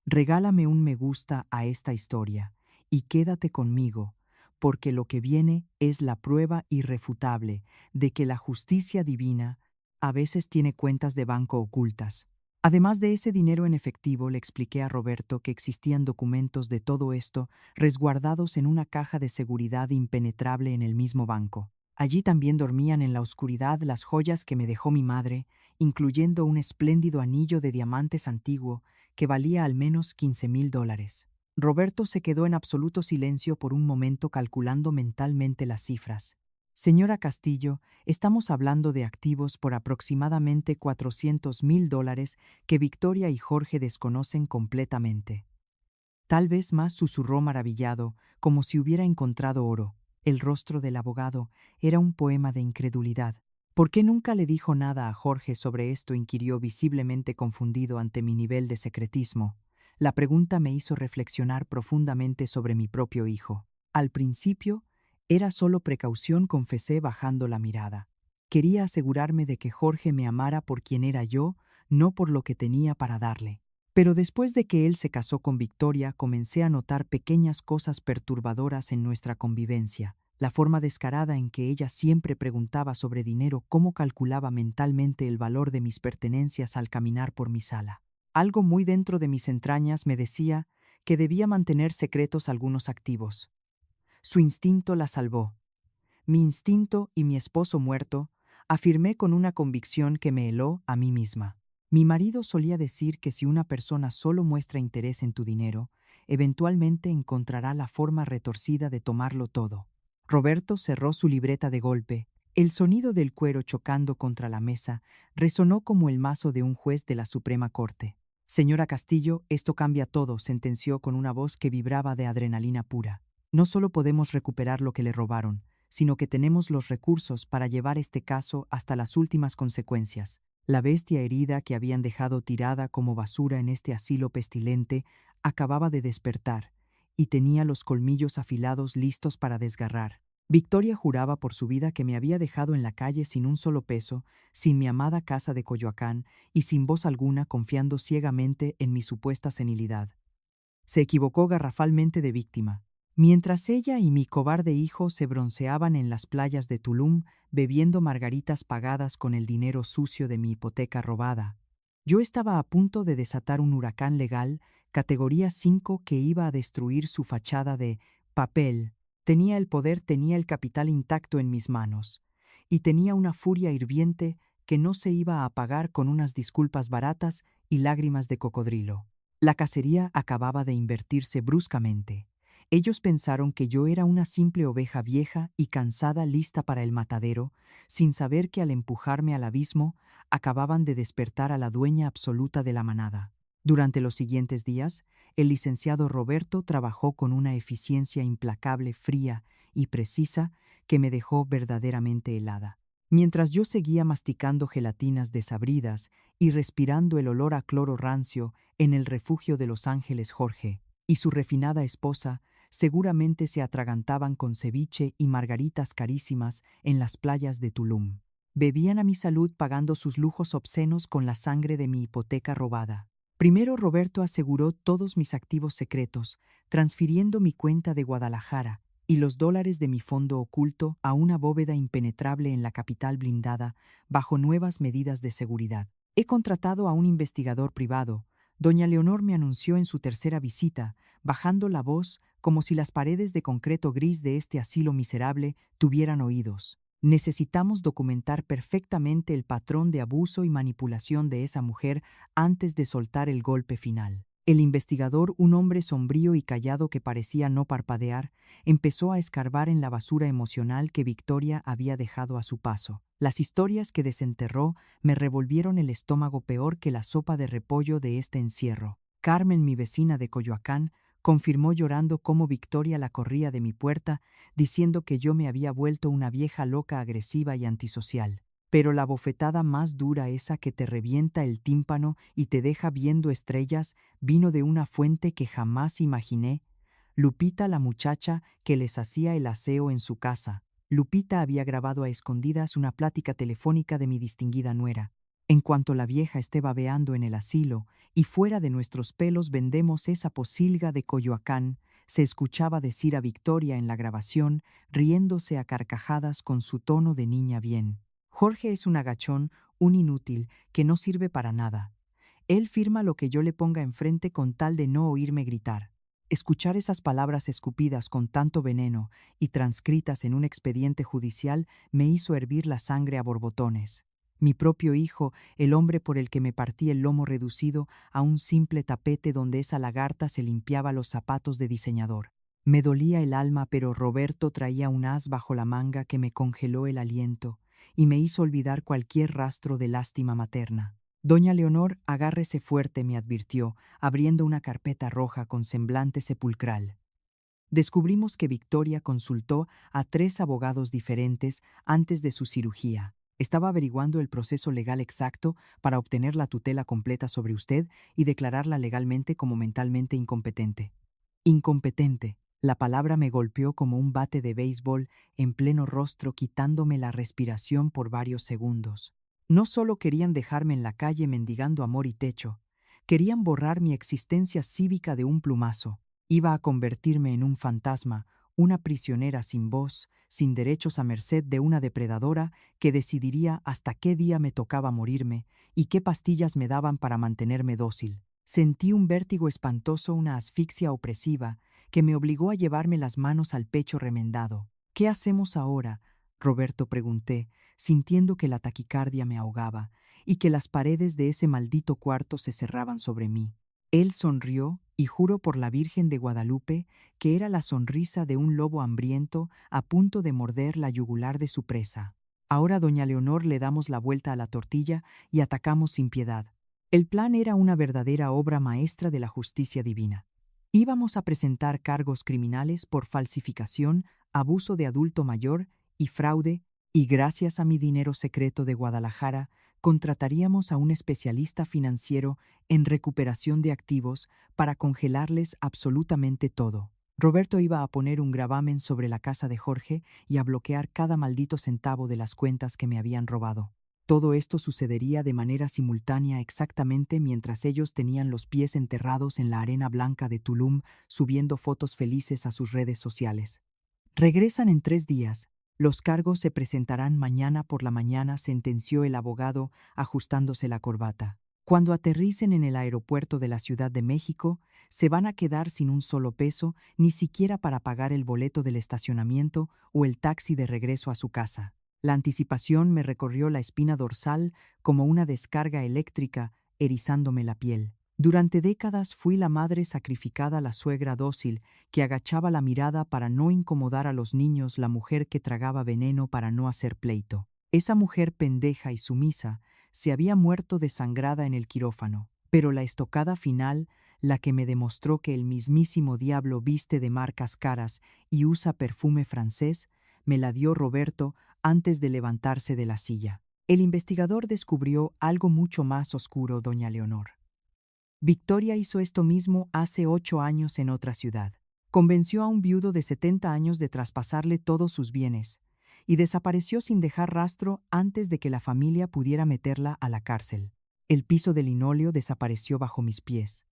regálame un me gusta a esta historia y quédate conmigo, porque lo que viene es la prueba irrefutable de que la justicia divina a veces tiene cuentas de banco ocultas. Además de ese dinero en efectivo, le expliqué a Roberto que existían documentos de todo esto resguardados en una caja de seguridad impenetrable en el mismo banco. Allí también dormían en la oscuridad las joyas que me dejó mi madre, incluyendo un espléndido anillo de diamantes antiguo que valía al menos $15,000. Roberto se quedó en absoluto silencio por un momento, calculando mentalmente las cifras. Señora Castillo, estamos hablando de activos por aproximadamente $400,000 que Victoria y Jorge desconocen completamente. Tal vez más, susurró maravillado, como si hubiera encontrado oro. El rostro del abogado era un poema de incredulidad. ¿Por qué nunca le dijo nada a Jorge sobre esto?, inquirió, visiblemente confundido ante mi nivel de secretismo. La pregunta me hizo reflexionar profundamente sobre mi propio hijo. Al principio, era solo precaución, confesé bajando la mirada. Quería asegurarme de que Jorge me amara por quien era yo, no por lo que tenía para darle. Pero después de que él se casó con Victoria, comencé a notar pequeñas cosas perturbadoras en nuestra convivencia. La forma descarada en que ella siempre preguntaba sobre dinero, cómo calculaba mentalmente el valor de mis pertenencias al caminar por mi sala. Algo muy dentro de mis entrañas me decía que debía mantener secretos algunos activos. Su instinto la salvó. Mi instinto y mi esposo muerto, afirmé con una convicción que me heló a mí misma. Mi marido solía decir que si una persona solo muestra interés en tu dinero, eventualmente encontrará la forma retorcida de tomarlo todo. Roberto cerró su libreta de golpe. El sonido del cuero chocando contra la mesa resonó como el mazo de un juez de la Suprema Corte. Señora Castillo, esto cambia todo, sentenció con una voz que vibraba de adrenalina pura. No solo podemos recuperar lo que le robaron, sino que tenemos los recursos para llevar este caso hasta las últimas consecuencias. La bestia herida que habían dejado tirada como basura en este asilo pestilente acababa de despertar y tenía los colmillos afilados listos para desgarrar. Victoria juraba por su vida que me había dejado en la calle sin un solo peso, sin mi amada casa de Coyoacán y sin voz alguna, confiando ciegamente en mi supuesta senilidad. Se equivocó garrafalmente de víctima. Mientras ella y mi cobarde hijo se bronceaban en las playas de Tulum, bebiendo margaritas pagadas con el dinero sucio de mi hipoteca robada, yo estaba a punto de desatar un huracán legal, categoría 5, que iba a destruir su fachada de papel. Tenía el poder, tenía el capital intacto en mis manos, y tenía una furia hirviente que no se iba a apagar con unas disculpas baratas y lágrimas de cocodrilo. La cacería acababa de invertirse bruscamente. Ellos pensaron que yo era una simple oveja vieja y cansada lista para el matadero, sin saber que al empujarme al abismo, acababan de despertar a la dueña absoluta de la manada. Durante los siguientes días, el licenciado Roberto trabajó con una eficiencia implacable, fría y precisa que me dejó verdaderamente helada. Mientras yo seguía masticando gelatinas desabridas y respirando el olor a cloro rancio en el refugio de Los Ángeles, Jorge y su refinada esposa seguramente se atragantaban con ceviche y margaritas carísimas en las playas de Tulum. Bebían a mi salud pagando sus lujos obscenos con la sangre de mi hipoteca robada. Primero Roberto aseguró todos mis activos secretos, transfiriendo mi cuenta de Guadalajara y los dólares de mi fondo oculto a una bóveda impenetrable en la capital blindada, bajo nuevas medidas de seguridad. He contratado a un investigador privado. Doña Leonor me anunció en su tercera visita, bajando la voz como si las paredes de concreto gris de este asilo miserable tuvieran oídos. Necesitamos documentar perfectamente el patrón de abuso y manipulación de esa mujer antes de soltar el golpe final. El investigador, un hombre sombrío y callado que parecía no parpadear, empezó a escarbar en la basura emocional que Victoria había dejado a su paso. Las historias que desenterró me revolvieron el estómago peor que la sopa de repollo de este encierro. Carmen, mi vecina de Coyoacán, confirmó llorando cómo Victoria la corría de mi puerta, diciendo que yo me había vuelto una vieja loca, agresiva y antisocial. Pero la bofetada más dura, esa que te revienta el tímpano y te deja viendo estrellas, vino de una fuente que jamás imaginé. Lupita, la muchacha que les hacía el aseo en su casa. Lupita había grabado a escondidas una plática telefónica de mi distinguida nuera. En cuanto la vieja esté babeando en el asilo y fuera de nuestros pelos vendemos esa posilga de Coyoacán, se escuchaba decir a Victoria en la grabación, riéndose a carcajadas con su tono de niña bien. Jorge es un agachón, un inútil, que no sirve para nada. Él firma lo que yo le ponga enfrente con tal de no oírme gritar. Escuchar esas palabras escupidas con tanto veneno y transcritas en un expediente judicial me hizo hervir la sangre a borbotones. Mi propio hijo, el hombre por el que me partí el lomo reducido a un simple tapete donde esa lagarta se limpiaba los zapatos de diseñador. Me dolía el alma, pero Roberto traía un as bajo la manga que me congeló el aliento y me hizo olvidar cualquier rastro de lástima materna. Doña Leonor, agárrese fuerte, me advirtió, abriendo una carpeta roja con semblante sepulcral. Descubrimos que Victoria consultó a 3 abogados diferentes antes de su cirugía. Estaba averiguando el proceso legal exacto para obtener la tutela completa sobre usted y declararla legalmente como mentalmente incompetente. Incompetente. La palabra me golpeó como un bate de béisbol en pleno rostro, quitándome la respiración por varios segundos. No solo querían dejarme en la calle mendigando amor y techo, querían borrar mi existencia cívica de un plumazo. Iba a convertirme en un fantasma, una prisionera sin voz, sin derechos, a merced de una depredadora que decidiría hasta qué día me tocaba morirme y qué pastillas me daban para mantenerme dócil. Sentí un vértigo espantoso, una asfixia opresiva, que me obligó a llevarme las manos al pecho remendado. ¿Qué hacemos ahora?, Roberto pregunté, sintiendo que la taquicardia me ahogaba y que las paredes de ese maldito cuarto se cerraban sobre mí. Él sonrió y juro por la Virgen de Guadalupe que era la sonrisa de un lobo hambriento a punto de morder la yugular de su presa. Ahora, doña Leonor, le damos la vuelta a la tortilla y atacamos sin piedad. El plan era una verdadera obra maestra de la justicia divina. Íbamos a presentar cargos criminales por falsificación, abuso de adulto mayor y fraude, y gracias a mi dinero secreto de Guadalajara, contrataríamos a un especialista financiero en recuperación de activos para congelarles absolutamente todo. Roberto iba a poner un gravamen sobre la casa de Jorge y a bloquear cada maldito centavo de las cuentas que me habían robado. Todo esto sucedería de manera simultánea exactamente mientras ellos tenían los pies enterrados en la arena blanca de Tulum, subiendo fotos felices a sus redes sociales. Regresan en 3 días. Los cargos se presentarán mañana por la mañana, sentenció el abogado, ajustándose la corbata. Cuando aterricen en el aeropuerto de la Ciudad de México, se van a quedar sin un solo peso, ni siquiera para pagar el boleto del estacionamiento o el taxi de regreso a su casa. La anticipación me recorrió la espina dorsal como una descarga eléctrica, erizándome la piel. Durante décadas fui la madre sacrificada, la suegra dócil, que agachaba la mirada para no incomodar a los niños, la mujer que tragaba veneno para no hacer pleito. Esa mujer pendeja y sumisa se había muerto desangrada en el quirófano, pero la estocada final, la que me demostró que el mismísimo diablo viste de marcas caras y usa perfume francés, me la dio Roberto antes de levantarse de la silla. El investigador descubrió algo mucho más oscuro, doña Leonor. Victoria hizo esto mismo hace 8 años en otra ciudad. Convenció a un viudo de 70 años de traspasarle todos sus bienes y desapareció sin dejar rastro antes de que la familia pudiera meterla a la cárcel. El piso de linóleo desapareció bajo mis pies.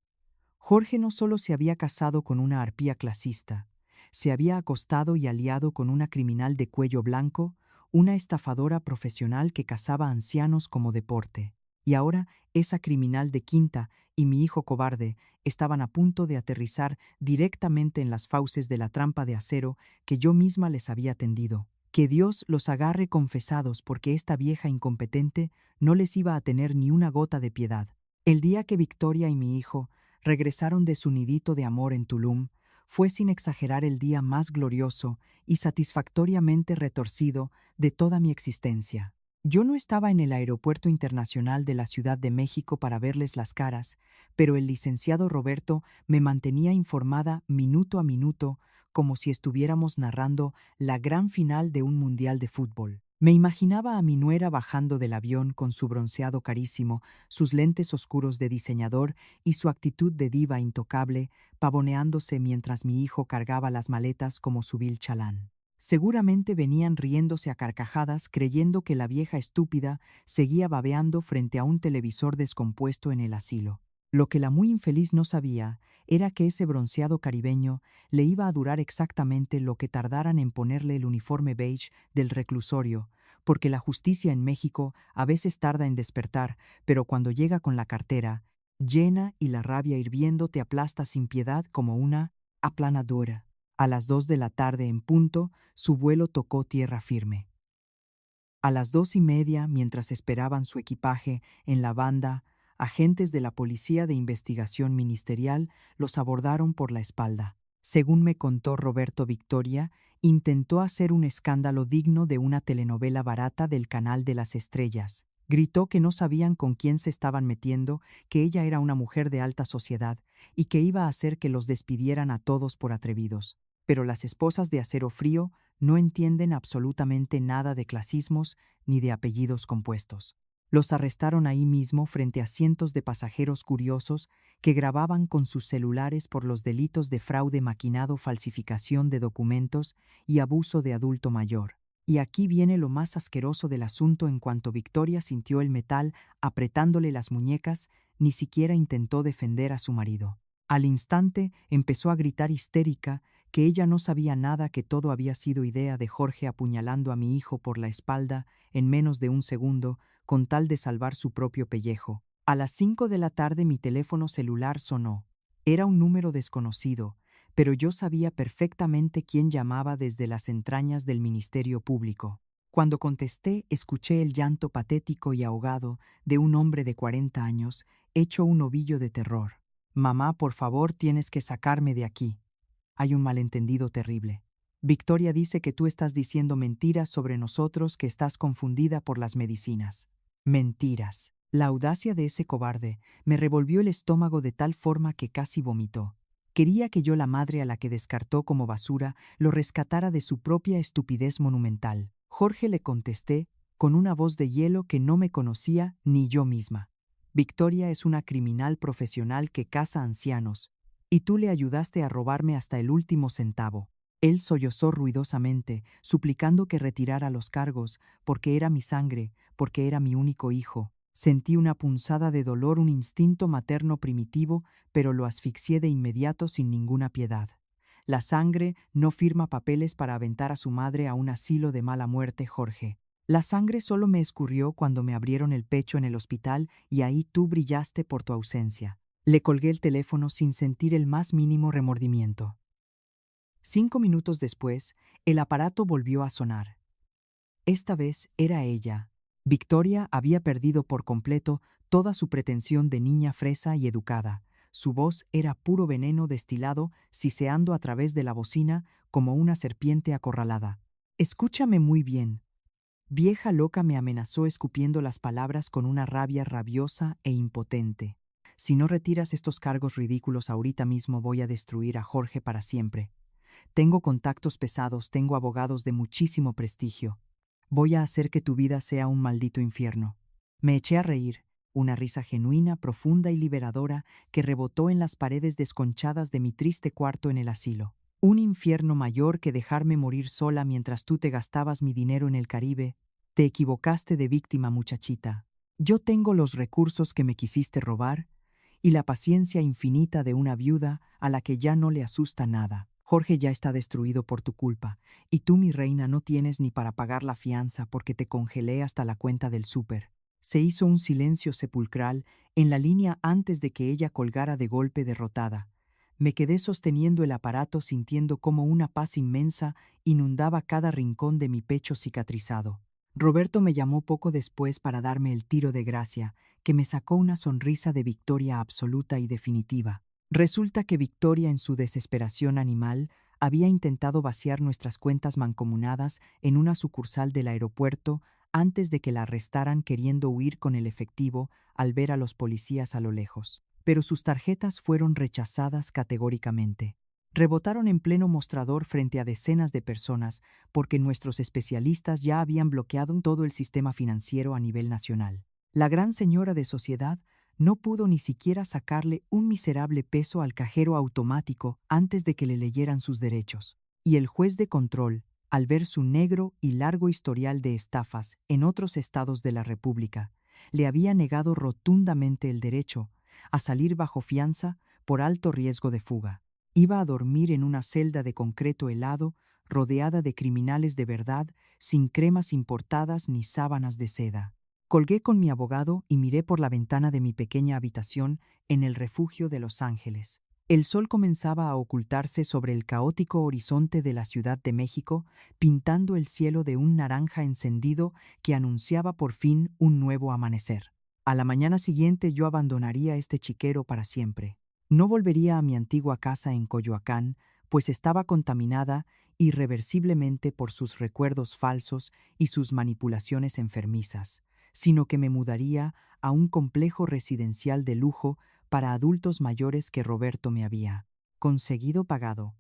Jorge no solo se había casado con una arpía clasista, se había acostado y aliado con una criminal de cuello blanco, una estafadora profesional que cazaba ancianos como deporte. Y ahora esa criminal de quinta y mi hijo cobarde estaban a punto de aterrizar directamente en las fauces de la trampa de acero que yo misma les había tendido. Que Dios los agarre confesados, porque esta vieja incompetente no les iba a tener ni una gota de piedad. El día que Victoria y mi hijo regresaron de su nidito de amor en Tulum, fue sin exagerar el día más glorioso y satisfactoriamente retorcido de toda mi existencia. Yo no estaba en el Aeropuerto Internacional de la Ciudad de México para verles las caras, pero el licenciado Roberto me mantenía informada minuto a minuto, como si estuviéramos narrando la gran final de un mundial de fútbol. Me imaginaba a mi nuera bajando del avión con su bronceado carísimo, sus lentes oscuros de diseñador y su actitud de diva intocable, pavoneándose mientras mi hijo cargaba las maletas como su vil chalán. Seguramente venían riéndose a carcajadas, creyendo que la vieja estúpida seguía babeando frente a un televisor descompuesto en el asilo. Lo que la muy infeliz no sabía era que ese bronceado caribeño le iba a durar exactamente lo que tardaran en ponerle el uniforme beige del reclusorio, porque la justicia en México a veces tarda en despertar, pero cuando llega con la cartera llena y la rabia hirviendo te aplasta sin piedad como una aplanadora. A las 2 de la tarde en punto, su vuelo tocó tierra firme. A las 2:30, mientras esperaban su equipaje en la banda, agentes de la Policía de Investigación Ministerial los abordaron por la espalda. Según me contó Roberto, Victoria intentó hacer un escándalo digno de una telenovela barata del Canal de las Estrellas. Gritó que no sabían con quién se estaban metiendo, que ella era una mujer de alta sociedad y que iba a hacer que los despidieran a todos por atrevidos. Pero las esposas de Acero Frío no entienden absolutamente nada de clasismos ni de apellidos compuestos. Los arrestaron ahí mismo frente a cientos de pasajeros curiosos que grababan con sus celulares por los delitos de fraude maquinado, falsificación de documentos y abuso de adulto mayor. Y aquí viene lo más asqueroso del asunto: en cuanto Victoria sintió el metal apretándole las muñecas, ni siquiera intentó defender a su marido. Al instante empezó a gritar histérica que ella no sabía nada, que todo había sido idea de Jorge, apuñalando a mi hijo por la espalda en menos de un segundo, con tal de salvar su propio pellejo. A las 5 de la tarde mi teléfono celular sonó. Era un número desconocido, pero yo sabía perfectamente quién llamaba desde las entrañas del Ministerio Público. Cuando contesté, escuché el llanto patético y ahogado de un hombre de 40 años, hecho un ovillo de terror. «Mamá, por favor, tienes que sacarme de aquí. Hay un malentendido terrible. Victoria dice que tú estás diciendo mentiras sobre nosotros, que estás confundida por las medicinas». Mentiras. La audacia de ese cobarde me revolvió el estómago de tal forma que casi vomitó. Quería que yo, la madre a la que descartó como basura, lo rescatara de su propia estupidez monumental. Jorge, le contesté, con una voz de hielo que no me conocía ni yo misma. Victoria es una criminal profesional que caza ancianos, y tú le ayudaste a robarme hasta el último centavo. Él sollozó ruidosamente, suplicando que retirara los cargos, porque era mi sangre, porque era mi único hijo. Sentí una punzada de dolor, un instinto materno primitivo, pero lo asfixié de inmediato sin ninguna piedad. La sangre no firma papeles para aventar a su madre a un asilo de mala muerte, Jorge. La sangre solo me escurrió cuando me abrieron el pecho en el hospital y ahí tú brillaste por tu ausencia. Le colgué el teléfono sin sentir el más mínimo remordimiento. 5 minutos después, el aparato volvió a sonar. Esta vez era ella, Victoria había perdido por completo toda su pretensión de niña fresa y educada. Su voz era puro veneno destilado, siseando a través de la bocina como una serpiente acorralada. Escúchame muy bien. Vieja loca, me amenazó escupiendo las palabras con una rabia rabiosa e impotente. Si no retiras estos cargos ridículos ahorita mismo, voy a destruir a Jorge para siempre. Tengo contactos pesados, tengo abogados de muchísimo prestigio. Voy a hacer que tu vida sea un maldito infierno. Me eché a reír, una risa genuina, profunda y liberadora que rebotó en las paredes desconchadas de mi triste cuarto en el asilo. Un infierno mayor que dejarme morir sola mientras tú te gastabas mi dinero en el Caribe. Te equivocaste de víctima, muchachita. Yo tengo los recursos que me quisiste robar y la paciencia infinita de una viuda a la que ya no le asusta nada. Jorge ya está destruido por tu culpa, y tú, mi reina, no tienes ni para pagar la fianza porque te congelé hasta la cuenta del súper. Se hizo un silencio sepulcral en la línea antes de que ella colgara de golpe derrotada. Me quedé sosteniendo el aparato sintiendo cómo una paz inmensa inundaba cada rincón de mi pecho cicatrizado. Roberto me llamó poco después para darme el tiro de gracia, que me sacó una sonrisa de victoria absoluta y definitiva. Resulta que Victoria, en su desesperación animal, había intentado vaciar nuestras cuentas mancomunadas en una sucursal del aeropuerto antes de que la arrestaran, queriendo huir con el efectivo al ver a los policías a lo lejos. Pero sus tarjetas fueron rechazadas categóricamente. Rebotaron en pleno mostrador frente a decenas de personas porque nuestros especialistas ya habían bloqueado todo el sistema financiero a nivel nacional. La gran señora de sociedad no pudo ni siquiera sacarle un miserable peso al cajero automático antes de que le leyeran sus derechos. Y el juez de control, al ver su negro y largo historial de estafas en otros estados de la República, le había negado rotundamente el derecho a salir bajo fianza por alto riesgo de fuga. Iba a dormir en una celda de concreto helado, rodeada de criminales de verdad, sin cremas importadas ni sábanas de seda. Colgué con mi abogado y miré por la ventana de mi pequeña habitación en el refugio de Los Ángeles. El sol comenzaba a ocultarse sobre el caótico horizonte de la Ciudad de México, pintando el cielo de un naranja encendido que anunciaba por fin un nuevo amanecer. A la mañana siguiente yo abandonaría este chiquero para siempre. No volvería a mi antigua casa en Coyoacán, pues estaba contaminada irreversiblemente por sus recuerdos falsos y sus manipulaciones enfermizas, sino que me mudaría a un complejo residencial de lujo para adultos mayores que Roberto me había conseguido pagado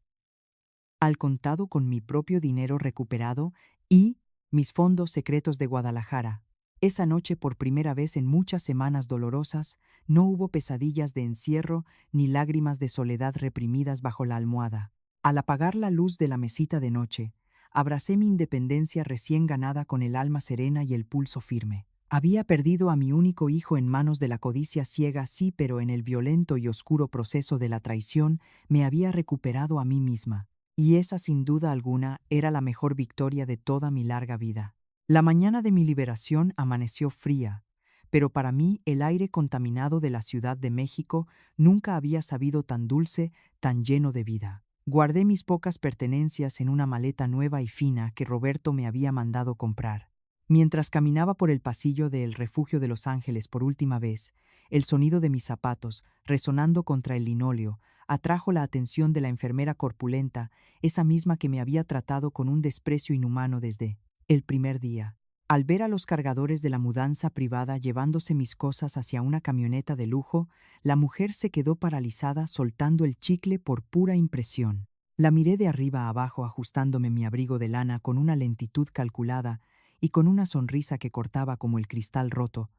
al contado con mi propio dinero recuperado y mis fondos secretos de Guadalajara. Esa noche, por primera vez en muchas semanas dolorosas, no hubo pesadillas de encierro ni lágrimas de soledad reprimidas bajo la almohada. Al apagar la luz de la mesita de noche, abracé mi independencia recién ganada con el alma serena y el pulso firme. Había perdido a mi único hijo en manos de la codicia ciega, sí, pero en el violento y oscuro proceso de la traición me había recuperado a mí misma. Y esa, sin duda alguna, era la mejor victoria de toda mi larga vida. La mañana de mi liberación amaneció fría, pero para mí el aire contaminado de la Ciudad de México nunca había sabido tan dulce, tan lleno de vida. Guardé mis pocas pertenencias en una maleta nueva y fina que Roberto me había mandado comprar. Mientras caminaba por el pasillo del refugio de Los Ángeles por última vez, el sonido de mis zapatos, resonando contra el linóleo, atrajo la atención de la enfermera corpulenta, esa misma que me había tratado con un desprecio inhumano desde el primer día. Al ver a los cargadores de la mudanza privada llevándose mis cosas hacia una camioneta de lujo, la mujer se quedó paralizada, soltando el chicle por pura impresión. La miré de arriba a abajo, ajustándome mi abrigo de lana con una lentitud calculada y con una sonrisa que cortaba como el cristal roto.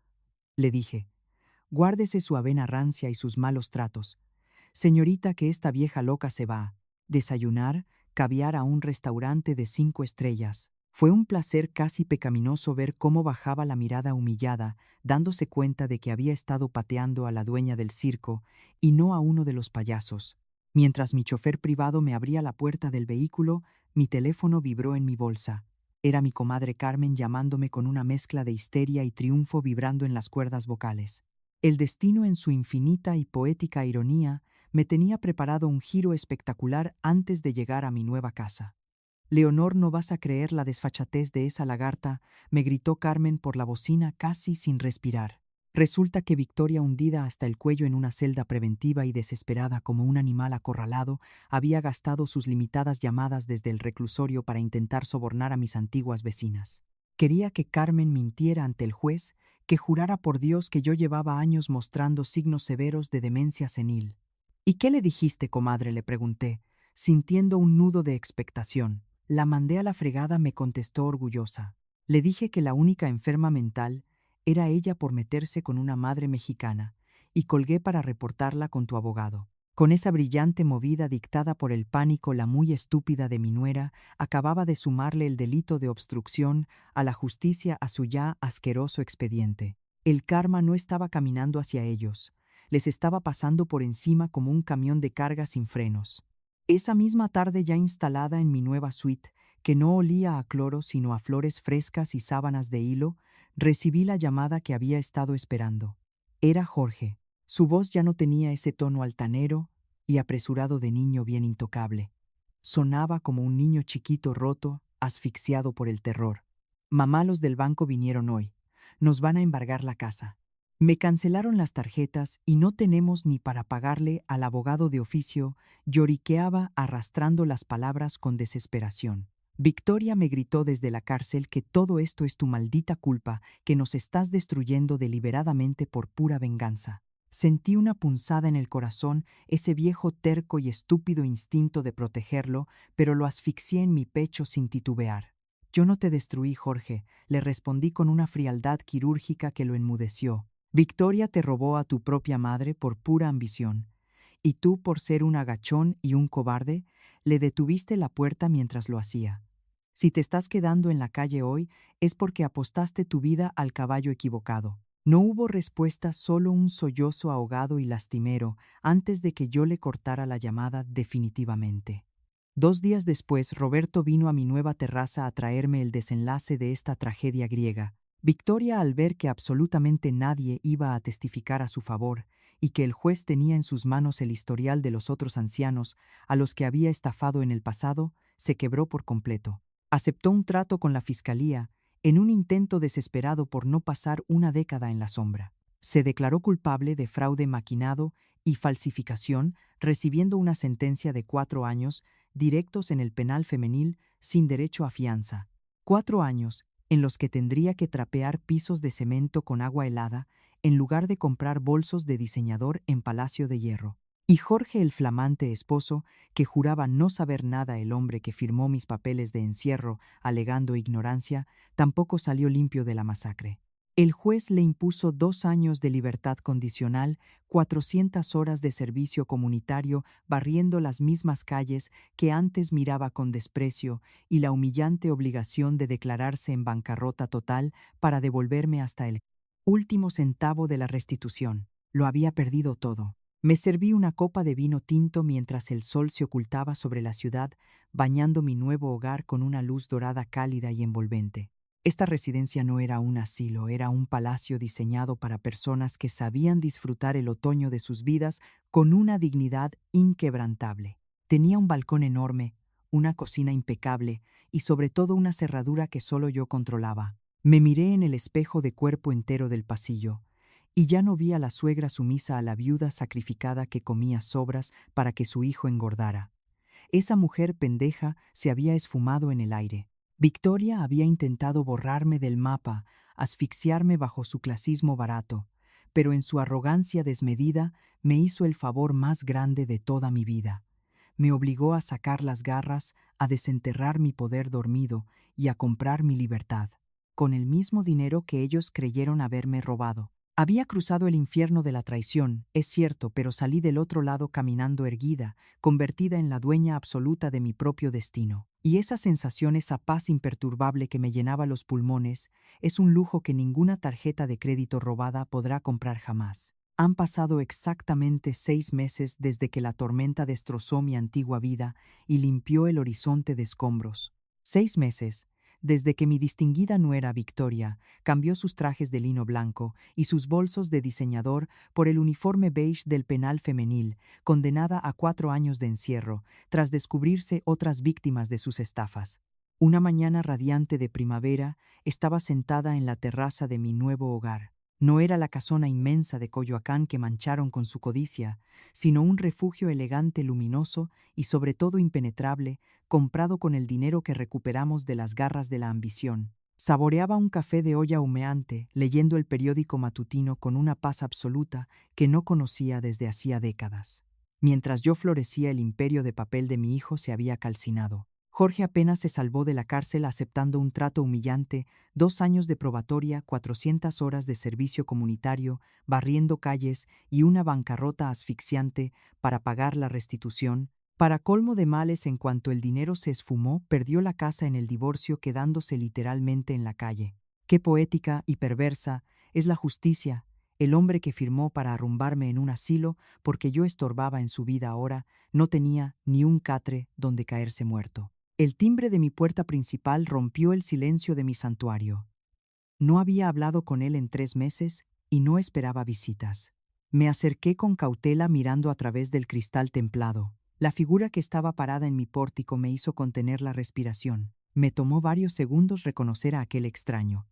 Le dije: guárdese su avena rancia y sus malos tratos. Señorita, que esta vieja loca se va a desayunar caviar a un restaurante de 5 estrellas. Fue un placer casi pecaminoso ver cómo bajaba la mirada humillada, dándose cuenta de que había estado pateando a la dueña del circo y no a uno de los payasos. Mientras mi chofer privado me abría la puerta del vehículo, mi teléfono vibró en mi bolsa. Era mi comadre Carmen llamándome con una mezcla de histeria y triunfo vibrando en las cuerdas vocales. El destino, en su infinita y poética ironía, me tenía preparado un giro espectacular antes de llegar a mi nueva casa. Leonor, no vas a creer la desfachatez de esa lagarta, me gritó Carmen por la bocina casi sin respirar. Resulta que Victoria, hundida hasta el cuello en una celda preventiva y desesperada como un animal acorralado, había gastado sus limitadas llamadas desde el reclusorio para intentar sobornar a mis antiguas vecinas. Quería que Carmen mintiera ante el juez, que jurara por Dios que yo llevaba años mostrando signos severos de demencia senil. ¿Y qué le dijiste, comadre?, le pregunté, sintiendo un nudo de expectación. La mandé a la fregada, me contestó orgullosa. Le dije que la única enferma mental era ella por meterse con una madre mexicana, y colgué para reportarla con tu abogado. Con esa brillante movida dictada por el pánico, la muy estúpida de mi nuera acababa de sumarle el delito de obstrucción a la justicia a su ya asqueroso expediente. El karma no estaba caminando hacia ellos, les estaba pasando por encima como un camión de carga sin frenos. Esa misma tarde, ya instalada en mi nueva suite, que no olía a cloro sino a flores frescas y sábanas de hilo, recibí la llamada que había estado esperando. Era Jorge. Su voz ya no tenía ese tono altanero y apresurado de niño bien intocable. Sonaba como un niño chiquito roto, asfixiado por el terror. Mamá, los del banco vinieron hoy. Nos van a embargar la casa. Me cancelaron las tarjetas y no tenemos ni para pagarle al abogado de oficio, lloriqueaba arrastrando las palabras con desesperación. Victoria, me gritó desde la cárcel, que todo esto es tu maldita culpa, que nos estás destruyendo deliberadamente por pura venganza. Sentí una punzada en el corazón, ese viejo terco y estúpido instinto de protegerlo, pero lo asfixié en mi pecho sin titubear. Yo no te destruí, Jorge, le respondí con una frialdad quirúrgica que lo enmudeció. Victoria te robó a tu propia madre por pura ambición. Y tú, por ser un agachón y un cobarde, le detuviste la puerta mientras lo hacía. Si te estás quedando en la calle hoy, es porque apostaste tu vida al caballo equivocado. No hubo respuesta, solo un sollozo ahogado y lastimero antes de que yo le cortara la llamada definitivamente. 2 días después, Roberto vino a mi nueva terraza a traerme el desenlace de esta tragedia griega. Victoria, al ver que absolutamente nadie iba a testificar a su favor y que el juez tenía en sus manos el historial de los otros ancianos a los que había estafado en el pasado, se quebró por completo. Aceptó un trato con la fiscalía en un intento desesperado por no pasar una década en la sombra. Se declaró culpable de fraude maquinado y falsificación, recibiendo una sentencia de 4 años directos en el penal femenil sin derecho a fianza. 4 años en los que tendría que trapear pisos de cemento con agua helada en lugar de comprar bolsos de diseñador en Palacio de Hierro. Y Jorge, el flamante esposo, que juraba no saber nada, el hombre que firmó mis papeles de encierro alegando ignorancia, tampoco salió limpio de la masacre. El juez le impuso 2 años de libertad condicional, 400 horas de servicio comunitario barriendo las mismas calles que antes miraba con desprecio y la humillante obligación de declararse en bancarrota total para devolverme hasta el último centavo de la restitución. Lo había perdido todo. Me serví una copa de vino tinto mientras el sol se ocultaba sobre la ciudad, bañando mi nuevo hogar con una luz dorada cálida y envolvente. Esta residencia no era un asilo, era un palacio diseñado para personas que sabían disfrutar el otoño de sus vidas con una dignidad inquebrantable. Tenía un balcón enorme, una cocina impecable y sobre todo una cerradura que solo yo controlaba. Me miré en el espejo de cuerpo entero del pasillo, y ya no vi a la suegra sumisa, a la viuda sacrificada que comía sobras para que su hijo engordara. Esa mujer pendeja se había esfumado en el aire. Victoria había intentado borrarme del mapa, asfixiarme bajo su clasismo barato, pero en su arrogancia desmedida me hizo el favor más grande de toda mi vida. Me obligó a sacar las garras, a desenterrar mi poder dormido y a comprar mi libertad, con el mismo dinero que ellos creyeron haberme robado. Había cruzado el infierno de la traición, es cierto, pero salí del otro lado caminando erguida, convertida en la dueña absoluta de mi propio destino. Y esa sensación, esa paz imperturbable que me llenaba los pulmones, es un lujo que ninguna tarjeta de crédito robada podrá comprar jamás. Han pasado exactamente 6 meses desde que la tormenta destrozó mi antigua vida y limpió el horizonte de escombros. 6 meses Desde que mi distinguida nuera Victoria cambió sus trajes de lino blanco y sus bolsos de diseñador por el uniforme beige del penal femenil, condenada a 4 años de encierro, tras descubrirse otras víctimas de sus estafas. Una mañana radiante de primavera, estaba sentada en la terraza de mi nuevo hogar. No era la casona inmensa de Coyoacán que mancharon con su codicia, sino un refugio elegante, luminoso y sobre todo impenetrable, comprado con el dinero que recuperamos de las garras de la ambición. Saboreaba un café de olla humeante, leyendo el periódico matutino con una paz absoluta que no conocía desde hacía décadas. Mientras yo florecía, el imperio de papel de mi hijo se había calcinado. Jorge apenas se salvó de la cárcel aceptando un trato humillante, 2 años de probatoria, 400 horas de servicio comunitario, barriendo calles y una bancarrota asfixiante para pagar la restitución. Para colmo de males, en cuanto el dinero se esfumó, perdió la casa en el divorcio, quedándose literalmente en la calle. Qué poética y perversa es la justicia, el hombre que firmó para arrumbarme en un asilo porque yo estorbaba en su vida ahora no tenía ni un catre donde caerse muerto. El timbre de mi puerta principal rompió el silencio de mi santuario. No había hablado con él en 3 meses y no esperaba visitas. Me acerqué con cautela mirando a través del cristal templado. La figura que estaba parada en mi pórtico me hizo contener la respiración. Me tomó varios segundos reconocer a aquel extraño.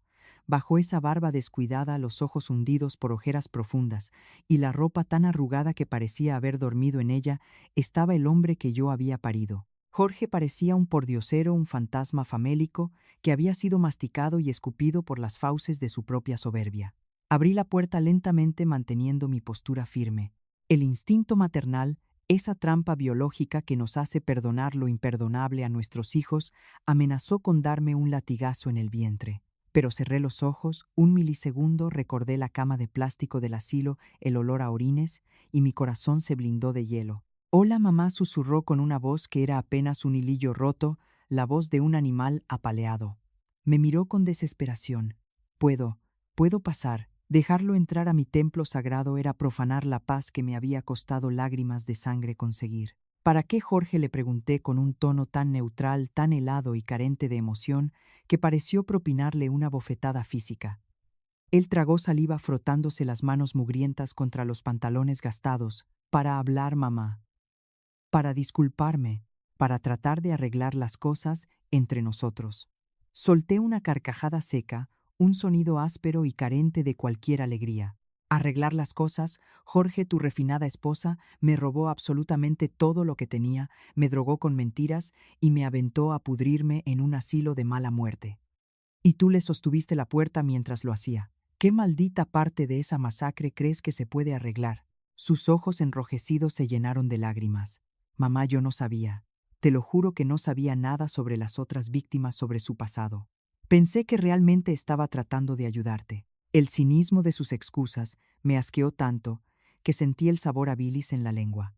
Bajo esa barba descuidada, los ojos hundidos por ojeras profundas y la ropa tan arrugada que parecía haber dormido en ella, estaba el hombre que yo había parido. Jorge parecía un pordiosero, un fantasma famélico que había sido masticado y escupido por las fauces de su propia soberbia. Abrí la puerta lentamente manteniendo mi postura firme. El instinto maternal, esa trampa biológica que nos hace perdonar lo imperdonable a nuestros hijos, amenazó con darme un latigazo en el vientre. Pero cerré los ojos, un milisegundo recordé la cama de plástico del asilo, el olor a orines, y mi corazón se blindó de hielo. Hola, mamá, susurró con una voz que era apenas un hilillo roto, la voz de un animal apaleado. Me miró con desesperación. Puedo pasar. Dejarlo entrar a mi templo sagrado era profanar la paz que me había costado lágrimas de sangre conseguir. ¿Para qué, Jorge?, le pregunté con un tono tan neutral, tan helado y carente de emoción, que pareció propinarle una bofetada física. Él tragó saliva frotándose las manos mugrientas contra los pantalones gastados. Para hablar, mamá. Para disculparme, para tratar de arreglar las cosas entre nosotros. Solté una carcajada seca, un sonido áspero y carente de cualquier alegría. Arreglar las cosas, Jorge, tu refinada esposa, me robó absolutamente todo lo que tenía, me drogó con mentiras y me aventó a pudrirme en un asilo de mala muerte. Y tú le sostuviste la puerta mientras lo hacía. ¿Qué maldita parte de esa masacre crees que se puede arreglar? Sus ojos enrojecidos se llenaron de lágrimas. Mamá, yo no sabía. Te lo juro que no sabía nada sobre las otras víctimas, sobre su pasado. Pensé que realmente estaba tratando de ayudarte. El cinismo de sus excusas me asqueó tanto que sentí el sabor a bilis en la lengua.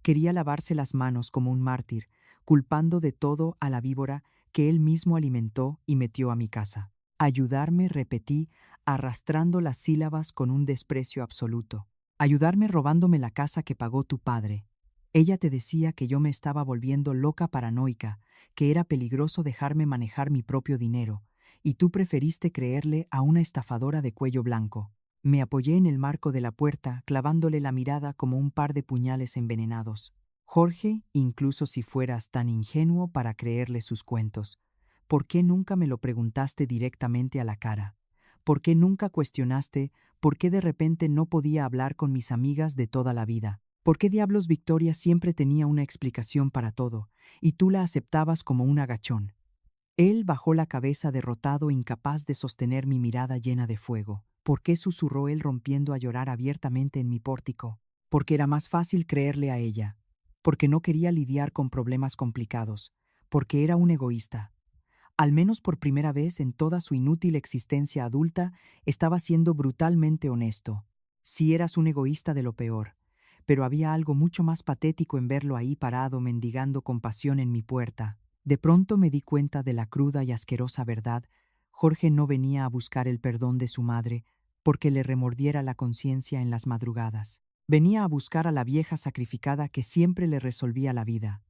Quería lavarse las manos como un mártir, culpando de todo a la víbora que él mismo alimentó y metió a mi casa. Ayudarme, repetí, arrastrando las sílabas con un desprecio absoluto. Ayudarme robándome la casa que pagó tu padre. Ella te decía que yo me estaba volviendo loca paranoica, que era peligroso dejarme manejar mi propio dinero, y tú preferiste creerle a una estafadora de cuello blanco. Me apoyé en el marco de la puerta, clavándole la mirada como un par de puñales envenenados. Jorge, incluso si fueras tan ingenuo para creerle sus cuentos, ¿por qué nunca me lo preguntaste directamente a la cara? ¿Por qué nunca cuestionaste por qué de repente no podía hablar con mis amigas de toda la vida? ¿Por qué diablos Victoria siempre tenía una explicación para todo, y tú la aceptabas como un agachón? Él bajó la cabeza derrotado, incapaz de sostener mi mirada llena de fuego. ¿Por qué?, susurró él, rompiendo a llorar abiertamente en mi pórtico. Porque era más fácil creerle a ella. Porque no quería lidiar con problemas complicados. Porque era un egoísta. Al menos por primera vez en toda su inútil existencia adulta, estaba siendo brutalmente honesto. Sí, eras un egoísta de lo peor. Pero había algo mucho más patético en verlo ahí parado mendigando compasión en mi puerta. De pronto me di cuenta de la cruda y asquerosa verdad. Jorge no venía a buscar el perdón de su madre porque le remordiera la conciencia en las madrugadas. Venía a buscar a la vieja sacrificada que siempre le resolvía la vida.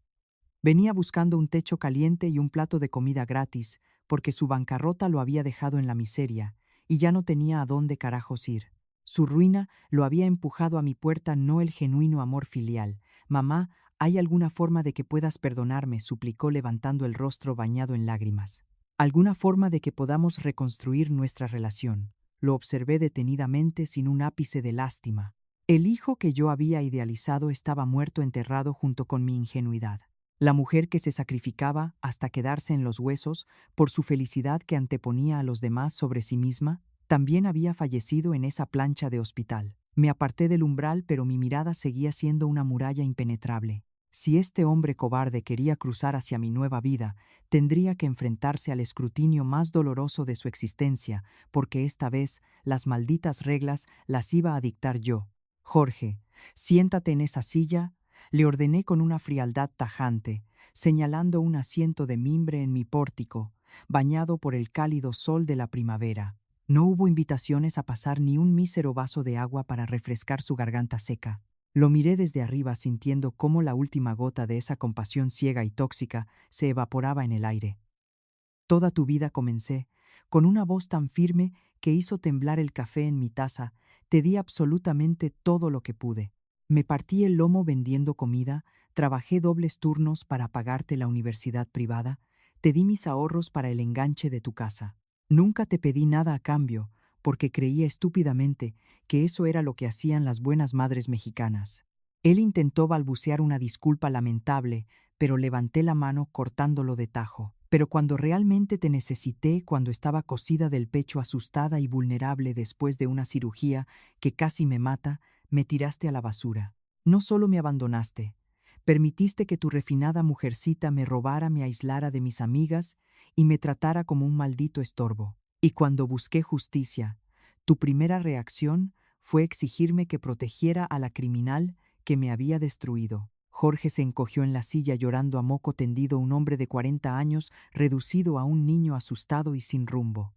Venía buscando un techo caliente y un plato de comida gratis, porque su bancarrota lo había dejado en la miseria, y ya no tenía a dónde carajos ir. Su ruina lo había empujado a mi puerta, no el genuino amor filial. Mamá, ¿hay alguna forma de que puedas perdonarme?, suplicó levantando el rostro bañado en lágrimas. ¿Alguna forma de que podamos reconstruir nuestra relación? Lo observé detenidamente sin un ápice de lástima. El hijo que yo había idealizado estaba muerto, enterrado junto con mi ingenuidad. La mujer que se sacrificaba hasta quedarse en los huesos por su felicidad, que anteponía a los demás sobre sí misma, también había fallecido en esa plancha de hospital. Me aparté del umbral, pero mi mirada seguía siendo una muralla impenetrable. Si este hombre cobarde quería cruzar hacia mi nueva vida, tendría que enfrentarse al escrutinio más doloroso de su existencia, porque esta vez las malditas reglas las iba a dictar yo. Jorge, siéntate en esa silla, le ordené con una frialdad tajante, señalando un asiento de mimbre en mi pórtico, bañado por el cálido sol de la primavera. No hubo invitaciones a pasar ni un mísero vaso de agua para refrescar su garganta seca. Lo miré desde arriba, sintiendo cómo la última gota de esa compasión ciega y tóxica se evaporaba en el aire. Toda tu vida, comencé, con una voz tan firme que hizo temblar el café en mi taza, te di absolutamente todo lo que pude. Me partí el lomo vendiendo comida, trabajé dobles turnos para pagarte la universidad privada, te di mis ahorros para el enganche de tu casa. Nunca te pedí nada a cambio, porque creía estúpidamente que eso era lo que hacían las buenas madres mexicanas. Él intentó balbucear una disculpa lamentable, pero levanté la mano cortándolo de tajo. Pero cuando realmente te necesité, cuando estaba cosida del pecho, asustada y vulnerable después de una cirugía que casi me mata, me tiraste a la basura. No solo me abandonaste, permitiste que tu refinada mujercita me robara, me aislara de mis amigas y me tratara como un maldito estorbo. Y cuando busqué justicia, tu primera reacción fue exigirme que protegiera a la criminal que me había destruido. Jorge se encogió en la silla, llorando a moco tendido, un hombre de 40 años reducido a un niño asustado y sin rumbo.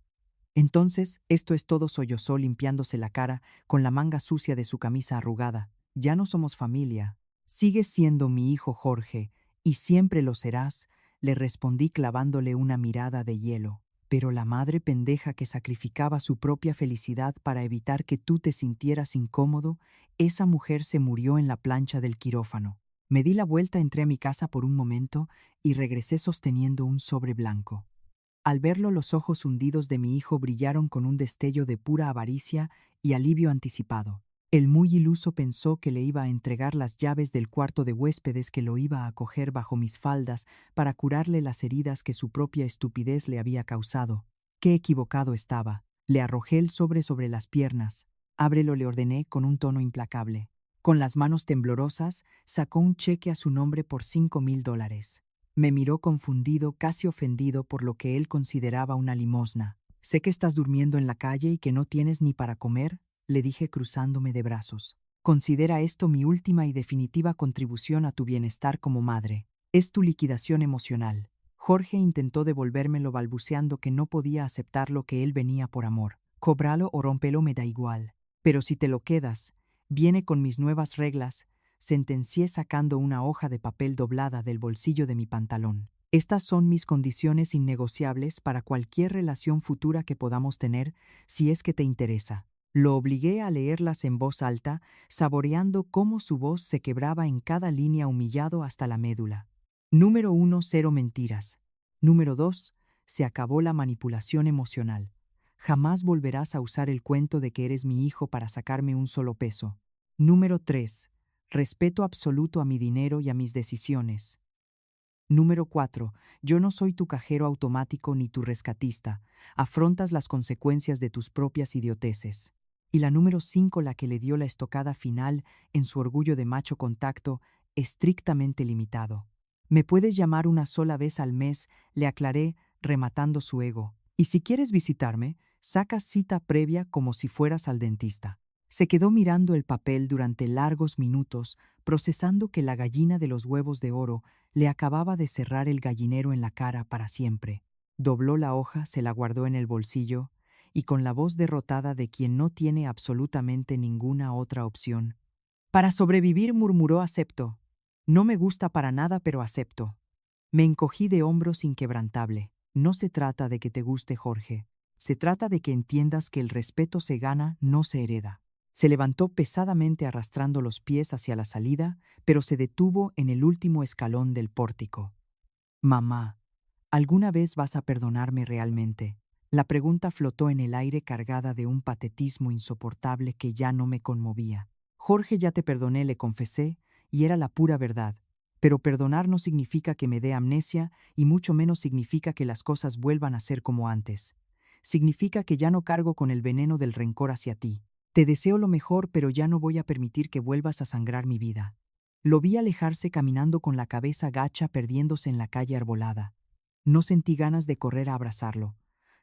Entonces, esto es todo, sollozó limpiándose la cara con la manga sucia de su camisa arrugada. Ya no somos familia. Sigues siendo mi hijo, Jorge, y siempre lo serás, le respondí clavándole una mirada de hielo. Pero la madre pendeja que sacrificaba su propia felicidad para evitar que tú te sintieras incómodo, esa mujer se murió en la plancha del quirófano. Me di la vuelta, entré a mi casa por un momento y regresé sosteniendo un sobre blanco. Al verlo, los ojos hundidos de mi hijo brillaron con un destello de pura avaricia y alivio anticipado. El muy iluso pensó que le iba a entregar las llaves del cuarto de huéspedes, que lo iba a acoger bajo mis faldas para curarle las heridas que su propia estupidez le había causado. Qué equivocado estaba. Le arrojé el sobre las piernas. Ábrelo, le ordené con un tono implacable. Con las manos temblorosas, sacó un cheque a su nombre por $5,000. Me miró confundido, casi ofendido por lo que él consideraba una limosna. Sé que estás durmiendo en la calle y que no tienes ni para comer, le dije cruzándome de brazos. Considera esto mi última y definitiva contribución a tu bienestar como madre. Es tu liquidación emocional. Jorge intentó devolvérmelo, balbuceando que no podía aceptar lo que él venía por amor. Cóbralo o rómpelo, me da igual. Pero si te lo quedas, viene con mis nuevas reglas, sentencié sacando una hoja de papel doblada del bolsillo de mi pantalón. Estas son mis condiciones innegociables para cualquier relación futura que podamos tener, si es que te interesa. Lo obligué a leerlas en voz alta, saboreando cómo su voz se quebraba en cada línea, humillado hasta la médula. Número 1, cero mentiras. Número 2, se acabó la manipulación emocional. Jamás volverás a usar el cuento de que eres mi hijo para sacarme un solo peso. Número 3, respeto absoluto a mi dinero y a mis decisiones. Número 4. Yo no soy tu cajero automático ni tu rescatista. Afrontas las consecuencias de tus propias idioteces. Y la número 5, la que le dio la estocada final en su orgullo de macho contacto, estrictamente limitado. Me puedes llamar una sola vez al mes, le aclaré, rematando su ego. Y si quieres visitarme, sacas cita previa como si fueras al dentista. Se quedó mirando el papel durante largos minutos, procesando que la gallina de los huevos de oro le acababa de cerrar el gallinero en la cara para siempre. Dobló la hoja, se la guardó en el bolsillo y, con la voz derrotada de quien no tiene absolutamente ninguna otra opción, para sobrevivir, murmuró: acepto. No me gusta para nada, pero acepto. Me encogí de hombros inquebrantable. No se trata de que te guste Jorge. Se trata de que entiendas que el respeto se gana, no se hereda. Se levantó pesadamente arrastrando los pies hacia la salida, pero se detuvo en el último escalón del pórtico. Mamá, ¿alguna vez vas a perdonarme realmente? La pregunta flotó en el aire cargada de un patetismo insoportable que ya no me conmovía. Jorge, ya te perdoné, le confesé, y era la pura verdad. Pero perdonar no significa que me dé amnesia y mucho menos significa que las cosas vuelvan a ser como antes. Significa que ya no cargo con el veneno del rencor hacia ti. Te deseo lo mejor, pero ya no voy a permitir que vuelvas a sangrar mi vida. Lo vi alejarse caminando con la cabeza gacha, perdiéndose en la calle arbolada. No sentí ganas de correr a abrazarlo.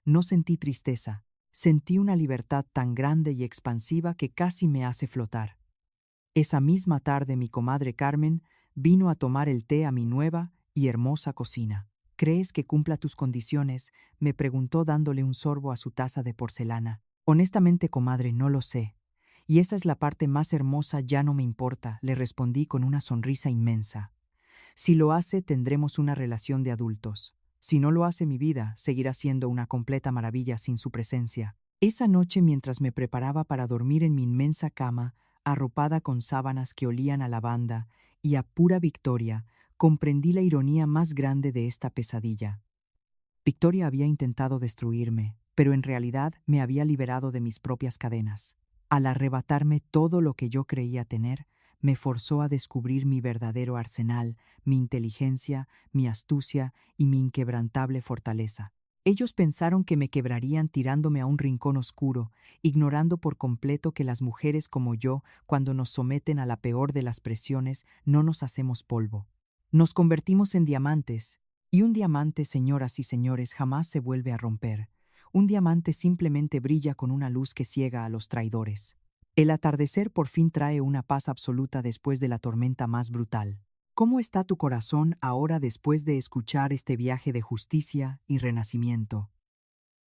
No sentí tristeza. Sentí una libertad tan grande y expansiva que casi me hace flotar. Esa misma tarde mi comadre Carmen vino a tomar el té a mi nueva y hermosa cocina. ¿Crees que cumpla tus condiciones?, me preguntó dándole un sorbo a su taza de porcelana. Honestamente, comadre, no lo sé. Y esa es la parte más hermosa, ya no me importa, le respondí con una sonrisa inmensa. Si lo hace, tendremos una relación de adultos. Si no lo hace, mi vida seguirá siendo una completa maravilla sin su presencia. Esa noche, mientras me preparaba para dormir en mi inmensa cama, arropada con sábanas que olían a lavanda y a pura Victoria, comprendí la ironía más grande de esta pesadilla. Victoria había intentado destruirme, pero en realidad me había liberado de mis propias cadenas. Al arrebatarme todo lo que yo creía tener, me forzó a descubrir mi verdadero arsenal, mi inteligencia, mi astucia y mi inquebrantable fortaleza. Ellos pensaron que me quebrarían tirándome a un rincón oscuro, ignorando por completo que las mujeres como yo, cuando nos someten a la peor de las presiones, no nos hacemos polvo. Nos convertimos en diamantes, y un diamante, señoras y señores, jamás se vuelve a romper. Un diamante simplemente brilla con una luz que ciega a los traidores. El atardecer por fin trae una paz absoluta después de la tormenta más brutal. ¿Cómo está tu corazón ahora después de escuchar este viaje de justicia y renacimiento?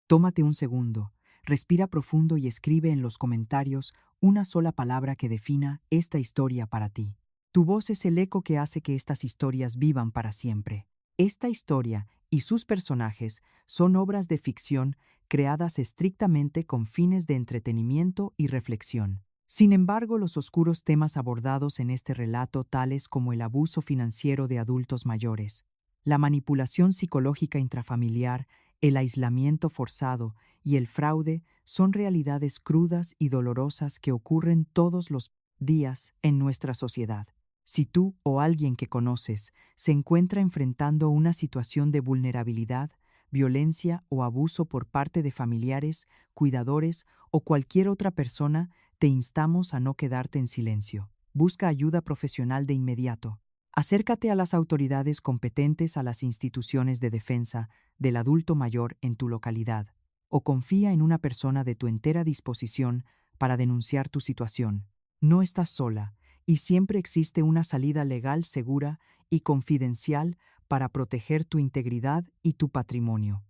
Tómate un segundo, respira profundo y escribe en los comentarios una sola palabra que defina esta historia para ti. Tu voz es el eco que hace que estas historias vivan para siempre. Esta historia y sus personajes son obras de ficción creadas estrictamente con fines de entretenimiento y reflexión. Sin embargo, los oscuros temas abordados en este relato, tales como el abuso financiero de adultos mayores, la manipulación psicológica intrafamiliar, el aislamiento forzado y el fraude, son realidades crudas y dolorosas que ocurren todos los días en nuestra sociedad. Si tú o alguien que conoces se encuentra enfrentando una situación de vulnerabilidad, violencia o abuso por parte de familiares, cuidadores o cualquier otra persona, te instamos a no quedarte en silencio. Busca ayuda profesional de inmediato. Acércate a las autoridades competentes, a las instituciones de defensa del adulto mayor en tu localidad, o confía en una persona de tu entera disposición para denunciar tu situación. No estás sola, y siempre existe una salida legal segura y confidencial para proteger tu integridad y tu patrimonio.